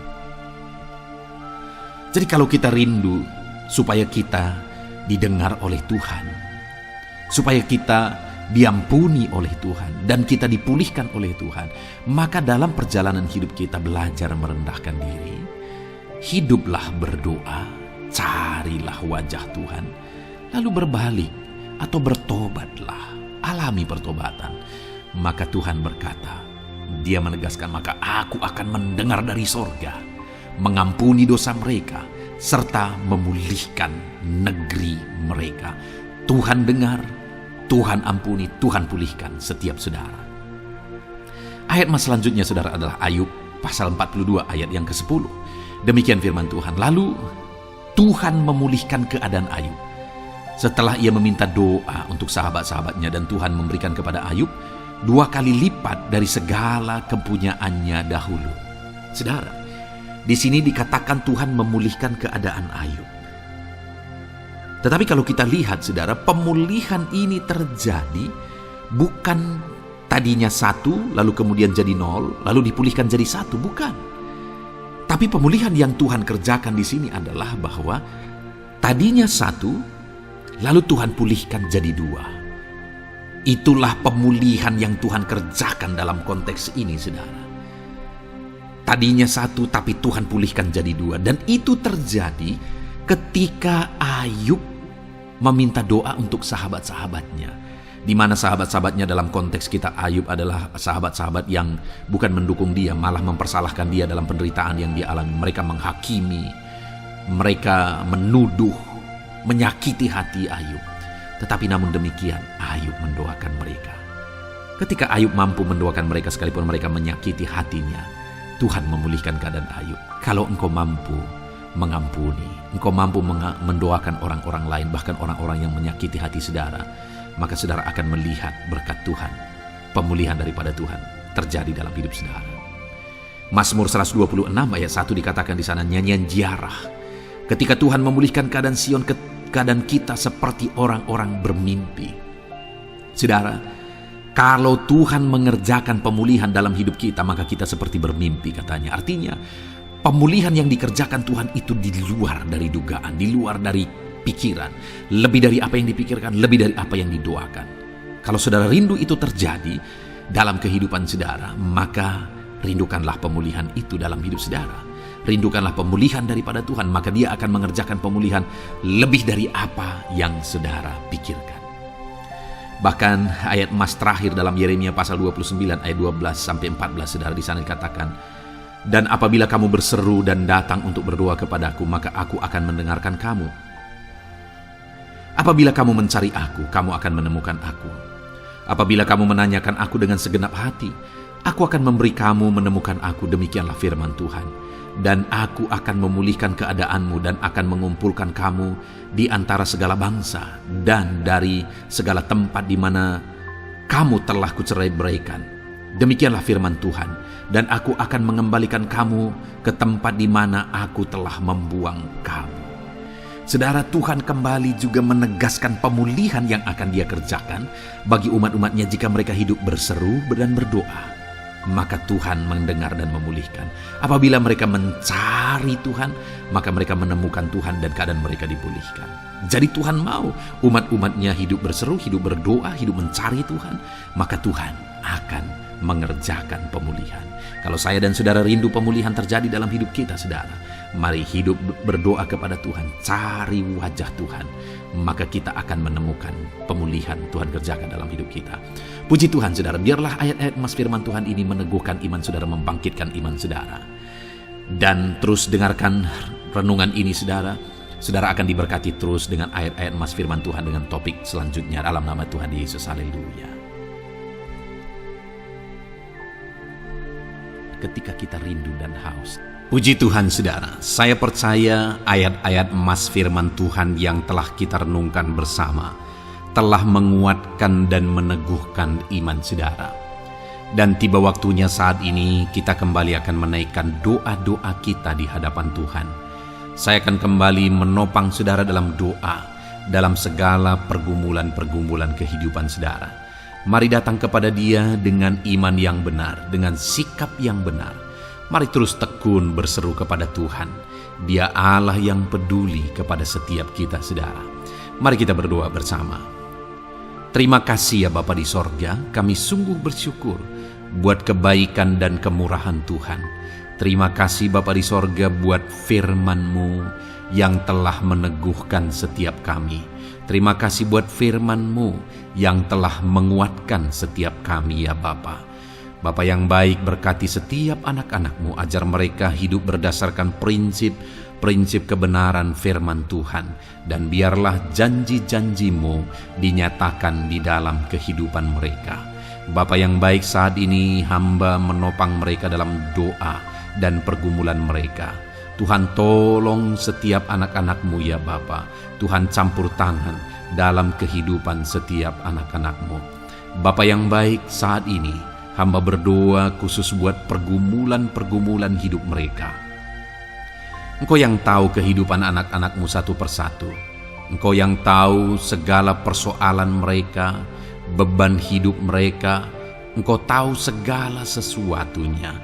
Jadi kalau kita rindu supaya kita didengar oleh Tuhan, supaya kita diampuni oleh Tuhan, dan kita dipulihkan oleh Tuhan, maka dalam perjalanan hidup kita belajar merendahkan diri, hiduplah berdoa, carilah wajah Tuhan, lalu berbalik atau bertobatlah, alami pertobatan. Maka Tuhan berkata, Dia menegaskan, maka aku akan mendengar dari sorga, mengampuni dosa mereka, serta memulihkan negeri mereka. Tuhan dengar, Tuhan ampuni, Tuhan pulihkan setiap saudara. Ayat mas selanjutnya saudara adalah Ayub pasal 42 ayat yang ke-10. Demikian firman Tuhan. Lalu Tuhan memulihkan keadaan Ayub. Setelah ia meminta doa untuk sahabat-sahabatnya dan Tuhan memberikan kepada Ayub 2 kali lipat dari segala kepunyaannya dahulu. Saudara, di sini dikatakan Tuhan memulihkan keadaan Ayub. Tetapi kalau kita lihat saudara, pemulihan ini terjadi bukan tadinya 1 lalu kemudian jadi 0 lalu dipulihkan jadi 1, bukan. Tapi pemulihan yang Tuhan kerjakan di sini adalah bahwa tadinya 1 lalu Tuhan pulihkan jadi 2. Itulah pemulihan yang Tuhan kerjakan dalam konteks ini, saudara. Tadinya 1, tapi Tuhan pulihkan jadi 2. Dan itu terjadi ketika Ayub meminta doa untuk sahabat-sahabatnya. Di mana sahabat-sahabatnya dalam konteks kita Ayub adalah sahabat-sahabat yang bukan mendukung dia, malah mempersalahkan dia dalam penderitaan yang dia alami. Mereka menghakimi, mereka menuduh, menyakiti hati Ayub. Tetapi namun demikian Ayub mendoakan mereka. Ketika Ayub mampu mendoakan mereka sekalipun mereka menyakiti hatinya, Tuhan memulihkan keadaan Ayub. Kalau engkau mampu mengampuni, engkau mampu mendoakan orang-orang lain, bahkan orang-orang yang menyakiti hati saudara, maka saudara akan melihat berkat Tuhan, pemulihan daripada Tuhan terjadi dalam hidup saudara. Mazmur 126 ayat 1 dikatakan di sana, nyanyian ziarah. Ketika Tuhan memulihkan keadaan Sion, keadaan kita seperti orang-orang bermimpi. Saudara, kalau Tuhan mengerjakan pemulihan dalam hidup kita, maka kita seperti bermimpi katanya. Artinya, pemulihan yang dikerjakan Tuhan itu di luar dari dugaan, di luar dari pikiran, lebih dari apa yang dipikirkan, lebih dari apa yang didoakan. Kalau saudara rindu itu terjadi dalam kehidupan saudara, maka rindukanlah pemulihan itu dalam hidup saudara. Rindukanlah pemulihan daripada Tuhan, maka Dia akan mengerjakan pemulihan lebih dari apa yang saudara pikirkan. Bahkan ayat emas terakhir dalam Yeremia pasal 29 ayat 12 sampai 14 saudara, di sana dikatakan, dan apabila kamu berseru dan datang untuk berdoa kepadaku, maka aku akan mendengarkan kamu. Apabila kamu mencari aku, kamu akan menemukan aku. Apabila kamu menanyakan aku dengan segenap hati, aku akan memberi kamu menemukan aku, demikianlah firman Tuhan. Dan aku akan memulihkan keadaanmu dan akan mengumpulkan kamu di antara segala bangsa dan dari segala tempat di mana kamu telah kucerai-beraikan. Demikianlah firman Tuhan. Dan aku akan mengembalikan kamu ke tempat di mana aku telah membuang kamu. Saudara, Tuhan kembali juga menegaskan pemulihan yang akan Dia kerjakan bagi umat-umatnya jika mereka hidup berseru dan berdoa. Maka Tuhan mendengar dan memulihkan. Apabila mereka mencari Tuhan, maka mereka menemukan Tuhan dan keadaan mereka dipulihkan. Jadi Tuhan mau umat-umatnya hidup berseru, hidup berdoa, hidup mencari Tuhan, maka Tuhan akan mengerjakan pemulihan. Kalau saya dan saudara rindu pemulihan terjadi dalam hidup kita, saudara, mari hidup berdoa kepada Tuhan, cari wajah Tuhan, maka kita akan menemukan pemulihan Tuhan kerjakan dalam hidup kita. Puji Tuhan saudara, biarlah ayat-ayat emas firman Tuhan ini meneguhkan iman saudara, membangkitkan iman saudara. Dan terus dengarkan renungan ini saudara. Saudara akan diberkati terus dengan ayat-ayat emas firman Tuhan dengan topik selanjutnya dalam nama Tuhan Yesus. Haleluya. Ketika kita rindu dan haus. Puji Tuhan saudara, saya percaya ayat-ayat emas firman Tuhan yang telah kita renungkan bersama telah menguatkan dan meneguhkan iman saudara. Dan tiba waktunya saat ini kita kembali akan menaikkan doa-doa kita di hadapan Tuhan. Saya akan kembali menopang saudara dalam doa, dalam segala pergumulan-pergumulan kehidupan saudara. Mari datang kepada Dia dengan iman yang benar, dengan sikap yang benar. Mari terus tekun berseru kepada Tuhan. Dia Allah yang peduli kepada setiap kita saudara. Mari kita berdoa bersama. Terima kasih ya Bapa di sorga, kami sungguh bersyukur buat kebaikan dan kemurahan Tuhan. Terima kasih Bapa di sorga buat firman-Mu yang telah meneguhkan setiap kami. Terima kasih buat firman-Mu yang telah menguatkan setiap kami ya Bapa. Bapa yang baik, berkati setiap anak-anak-Mu, ajar mereka hidup berdasarkan prinsip kebenaran firman Tuhan, dan biarlah janji-janji-Mu dinyatakan di dalam kehidupan mereka. Bapa yang baik, saat ini hamba menopang mereka dalam doa dan pergumulan mereka. Tuhan, tolong setiap anak-anak-Mu ya Bapa. Tuhan, campur tangan dalam kehidupan setiap anak-anak-Mu. Bapa yang baik, saat ini hamba berdoa khusus buat pergumulan hidup mereka. Engkau yang tahu kehidupan anak-anak-Mu satu persatu. Engkau yang tahu segala persoalan mereka, beban hidup mereka. Engkau tahu segala sesuatunya.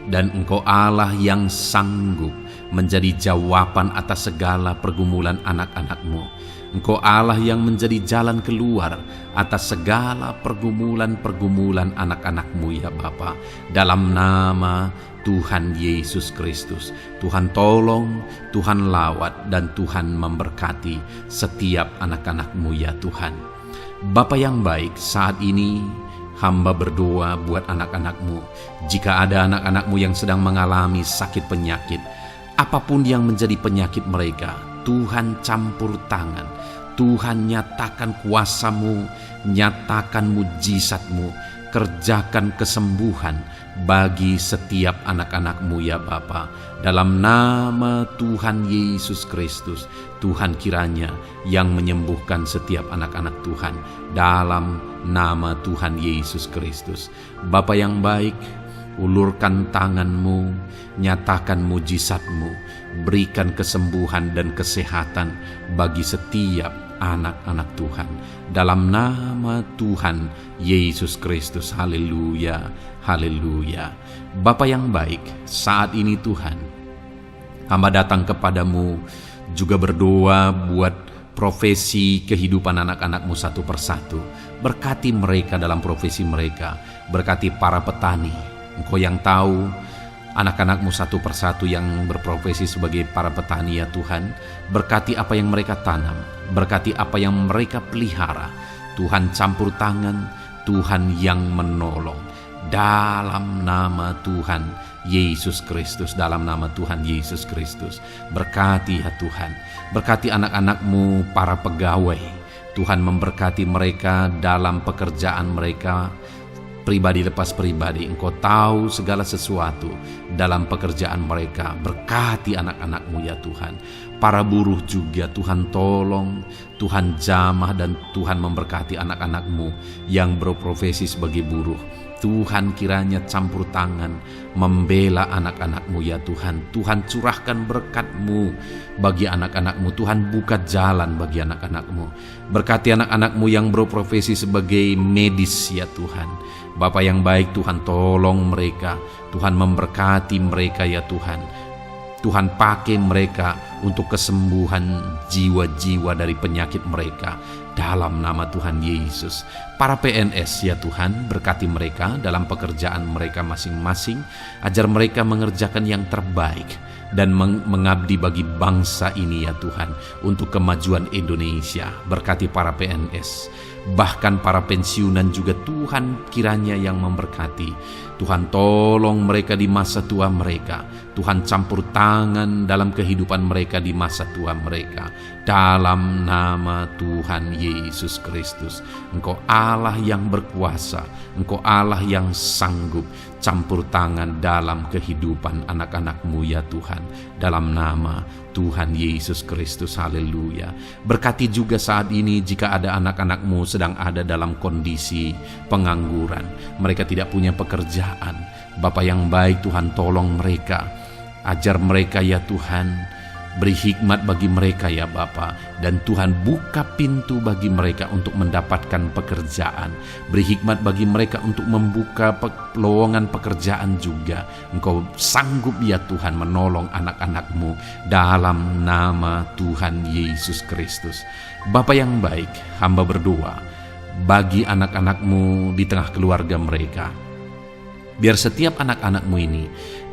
Dan Engkau Allah yang sanggup menjadi jawaban atas segala pergumulan anak-anak-Mu. Engkau Allah yang menjadi jalan keluar atas segala pergumulan anak-anak-Mu ya Bapa. Dalam nama Tuhan Yesus Kristus, Tuhan tolong, Tuhan lawat, dan Tuhan memberkati setiap anak-anak-Mu ya Tuhan. Bapa yang baik, saat ini hamba berdoa buat anak-anak-Mu. Jika ada anak-anak-Mu yang sedang mengalami sakit penyakit, apapun yang menjadi penyakit mereka, Tuhan campur tangan. Tuhan nyatakan kuasa-Mu, nyatakan mujizat-Mu, kerjakan kesembuhan bagi setiap anak-anak-Mu ya Bapa. Dalam nama Tuhan Yesus Kristus, Tuhan kiranya yang menyembuhkan setiap anak-anak Tuhan. Dalam nama Tuhan Yesus Kristus. Bapa yang baik, ulurkan tangan-Mu, nyatakan mujizat-Mu, berikan kesembuhan dan kesehatan bagi setiap anak-anak Tuhan. Dalam nama Tuhan Yesus Kristus. Haleluya, haleluya. Bapa yang baik, saat ini Tuhan, hamba datang kepadamu juga berdoa buat profesi kehidupan anak-anak-Mu satu persatu. Berkati mereka dalam profesi mereka. Berkati para petani. Engkau yang tahu anak-anak-Mu satu persatu yang berprofesi sebagai para petani ya Tuhan. Berkati apa yang mereka tanam. Berkati apa yang mereka pelihara. Tuhan campur tangan, Tuhan yang menolong. Dalam nama Tuhan Yesus Kristus, dalam nama Tuhan Yesus Kristus. Berkati ya Tuhan, berkati anak-anak-Mu para pegawai. Tuhan memberkati mereka dalam pekerjaan mereka, pribadi lepas pribadi. Engkau tahu segala sesuatu dalam pekerjaan mereka. Berkati anak-anak-Mu ya Tuhan. Para buruh juga Tuhan tolong, Tuhan jamah, dan Tuhan memberkati anak-anak-Mu yang berprofesi sebagai buruh. Tuhan kiranya campur tangan membela anak-anak-Mu ya Tuhan. Tuhan curahkan berkat-Mu bagi anak-anak-Mu. Tuhan buka jalan bagi anak-anak-Mu. Berkati anak-anak-Mu yang berprofesi sebagai medis ya Tuhan. Bapa yang baik, Tuhan tolong mereka. Tuhan memberkati mereka ya Tuhan. Tuhan pakai mereka untuk kesembuhan jiwa-jiwa dari penyakit mereka. Dalam nama Tuhan Yesus. Para PNS ya Tuhan, berkati mereka dalam pekerjaan mereka masing-masing. Ajar mereka mengerjakan yang terbaik dan mengabdi bagi bangsa ini ya Tuhan, untuk kemajuan Indonesia. Berkati para PNS, bahkan para pensiunan juga Tuhan kiranya yang memberkati. Tuhan tolong mereka di masa tua mereka. Tuhan campur tangan dalam kehidupan mereka di masa tua mereka. Dalam nama Tuhan Yesus Kristus. Engkau Allah yang berkuasa. Engkau Allah yang sanggup campur tangan dalam kehidupan anak-anak-Mu ya Tuhan. Dalam nama Tuhan Yesus Kristus. Haleluya. Berkati juga saat ini jika ada anak-anak-Mu sedang ada dalam kondisi pengangguran. Mereka tidak punya pekerjaan. Bapa yang baik, Tuhan tolong mereka. Ajar mereka ya Tuhan. Beri hikmat bagi mereka ya Bapa. Dan Tuhan buka pintu bagi mereka untuk mendapatkan pekerjaan. Beri hikmat bagi mereka untuk membuka lowongan pekerjaan juga. Engkau sanggup ya Tuhan menolong anak-anak-Mu. Dalam nama Tuhan Yesus Kristus. Bapa yang baik, hamba berdoa bagi anak-anak-Mu di tengah keluarga mereka. Biar setiap anak-anak-Mu ini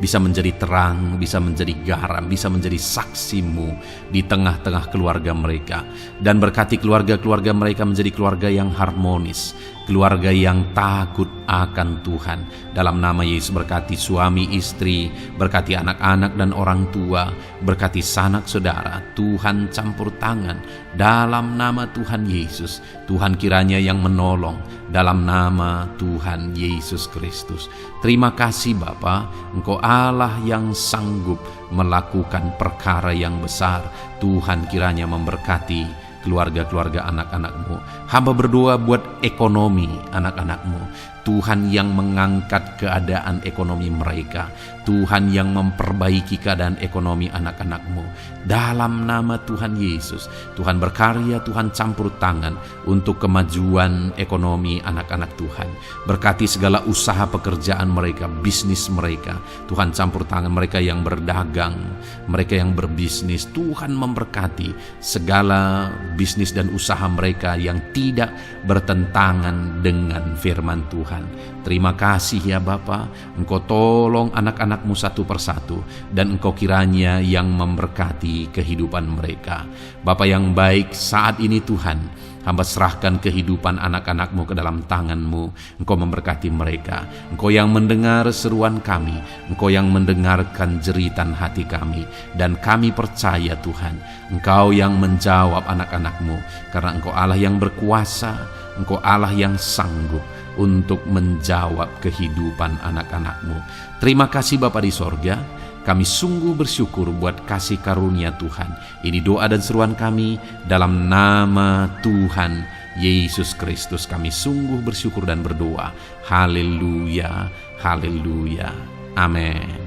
bisa menjadi terang, bisa menjadi garam, bisa menjadi saksi-Mu di tengah-tengah keluarga mereka. Dan berkati keluarga-keluarga mereka menjadi keluarga yang harmonis, keluarga yang takut akan Tuhan. Dalam nama Yesus, berkati suami, istri, berkati anak-anak dan orang tua, berkati sanak saudara. Tuhan campur tangan dalam nama Tuhan Yesus. Tuhan kiranya yang menolong dalam nama Tuhan Yesus Kristus. Terima kasih Bapa, Engkau Allah yang sanggup melakukan perkara yang besar. Tuhan kiranya memberkati keluarga-keluarga anak-anak-Mu. Hamba berdoa buat ekonomi anak-anak-Mu. Tuhan yang mengangkat keadaan ekonomi mereka. Tuhan yang memperbaiki keadaan ekonomi anak-anak-Mu. Dalam nama Tuhan Yesus, Tuhan berkarya, Tuhan campur tangan untuk kemajuan ekonomi anak-anak Tuhan. Berkati segala usaha pekerjaan mereka, bisnis mereka. Tuhan campur tangan mereka yang berdagang, mereka yang berbisnis. Tuhan memberkati segala bisnis dan usaha mereka yang tidak bertentangan dengan firman Tuhan. Terima kasih ya Bapa, Engkau tolong anak-anak-Mu satu persatu, dan Engkau kiranya yang memberkati kehidupan mereka. Bapa yang baik, saat ini Tuhan, hamba serahkan kehidupan anak-anak-Mu ke dalam tangan-Mu. Engkau memberkati mereka. Engkau yang mendengar seruan kami, Engkau yang mendengarkan jeritan hati kami, dan kami percaya Tuhan, Engkau yang menjawab anak-anak-Mu, karena Engkau Allah yang berkuasa, Engkau Allah yang sanggup untuk menjawab kehidupan anak-anak-Mu. Terima kasih Bapa di sorga. Kami sungguh bersyukur buat kasih karunia Tuhan. Ini doa dan seruan kami dalam nama Tuhan Yesus Kristus. Kami sungguh bersyukur dan berdoa. Haleluya, haleluya, amin.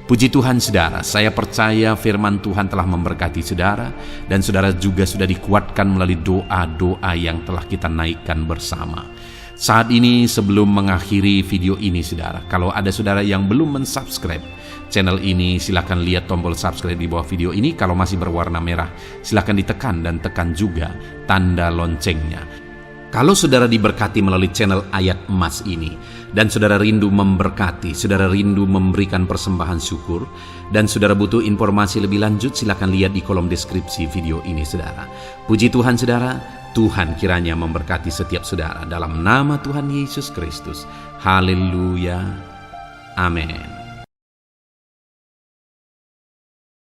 Puji Tuhan saudara, saya percaya firman Tuhan telah memberkati saudara, dan saudara juga sudah dikuatkan melalui doa-doa yang telah kita naikkan bersama. Saat ini sebelum mengakhiri video ini saudara, kalau ada saudara yang belum mensubscribe channel ini, silakan lihat tombol subscribe di bawah video ini. Kalau masih berwarna merah, silakan ditekan dan tekan juga tanda loncengnya. Kalau saudara diberkati melalui channel Ayat Emas ini, dan saudara rindu memberkati, saudara rindu memberikan persembahan syukur, dan saudara butuh informasi lebih lanjut, silakan lihat di kolom deskripsi video ini saudara. Puji Tuhan saudara, Tuhan kiranya memberkati setiap saudara dalam nama Tuhan Yesus Kristus. Haleluya, amin.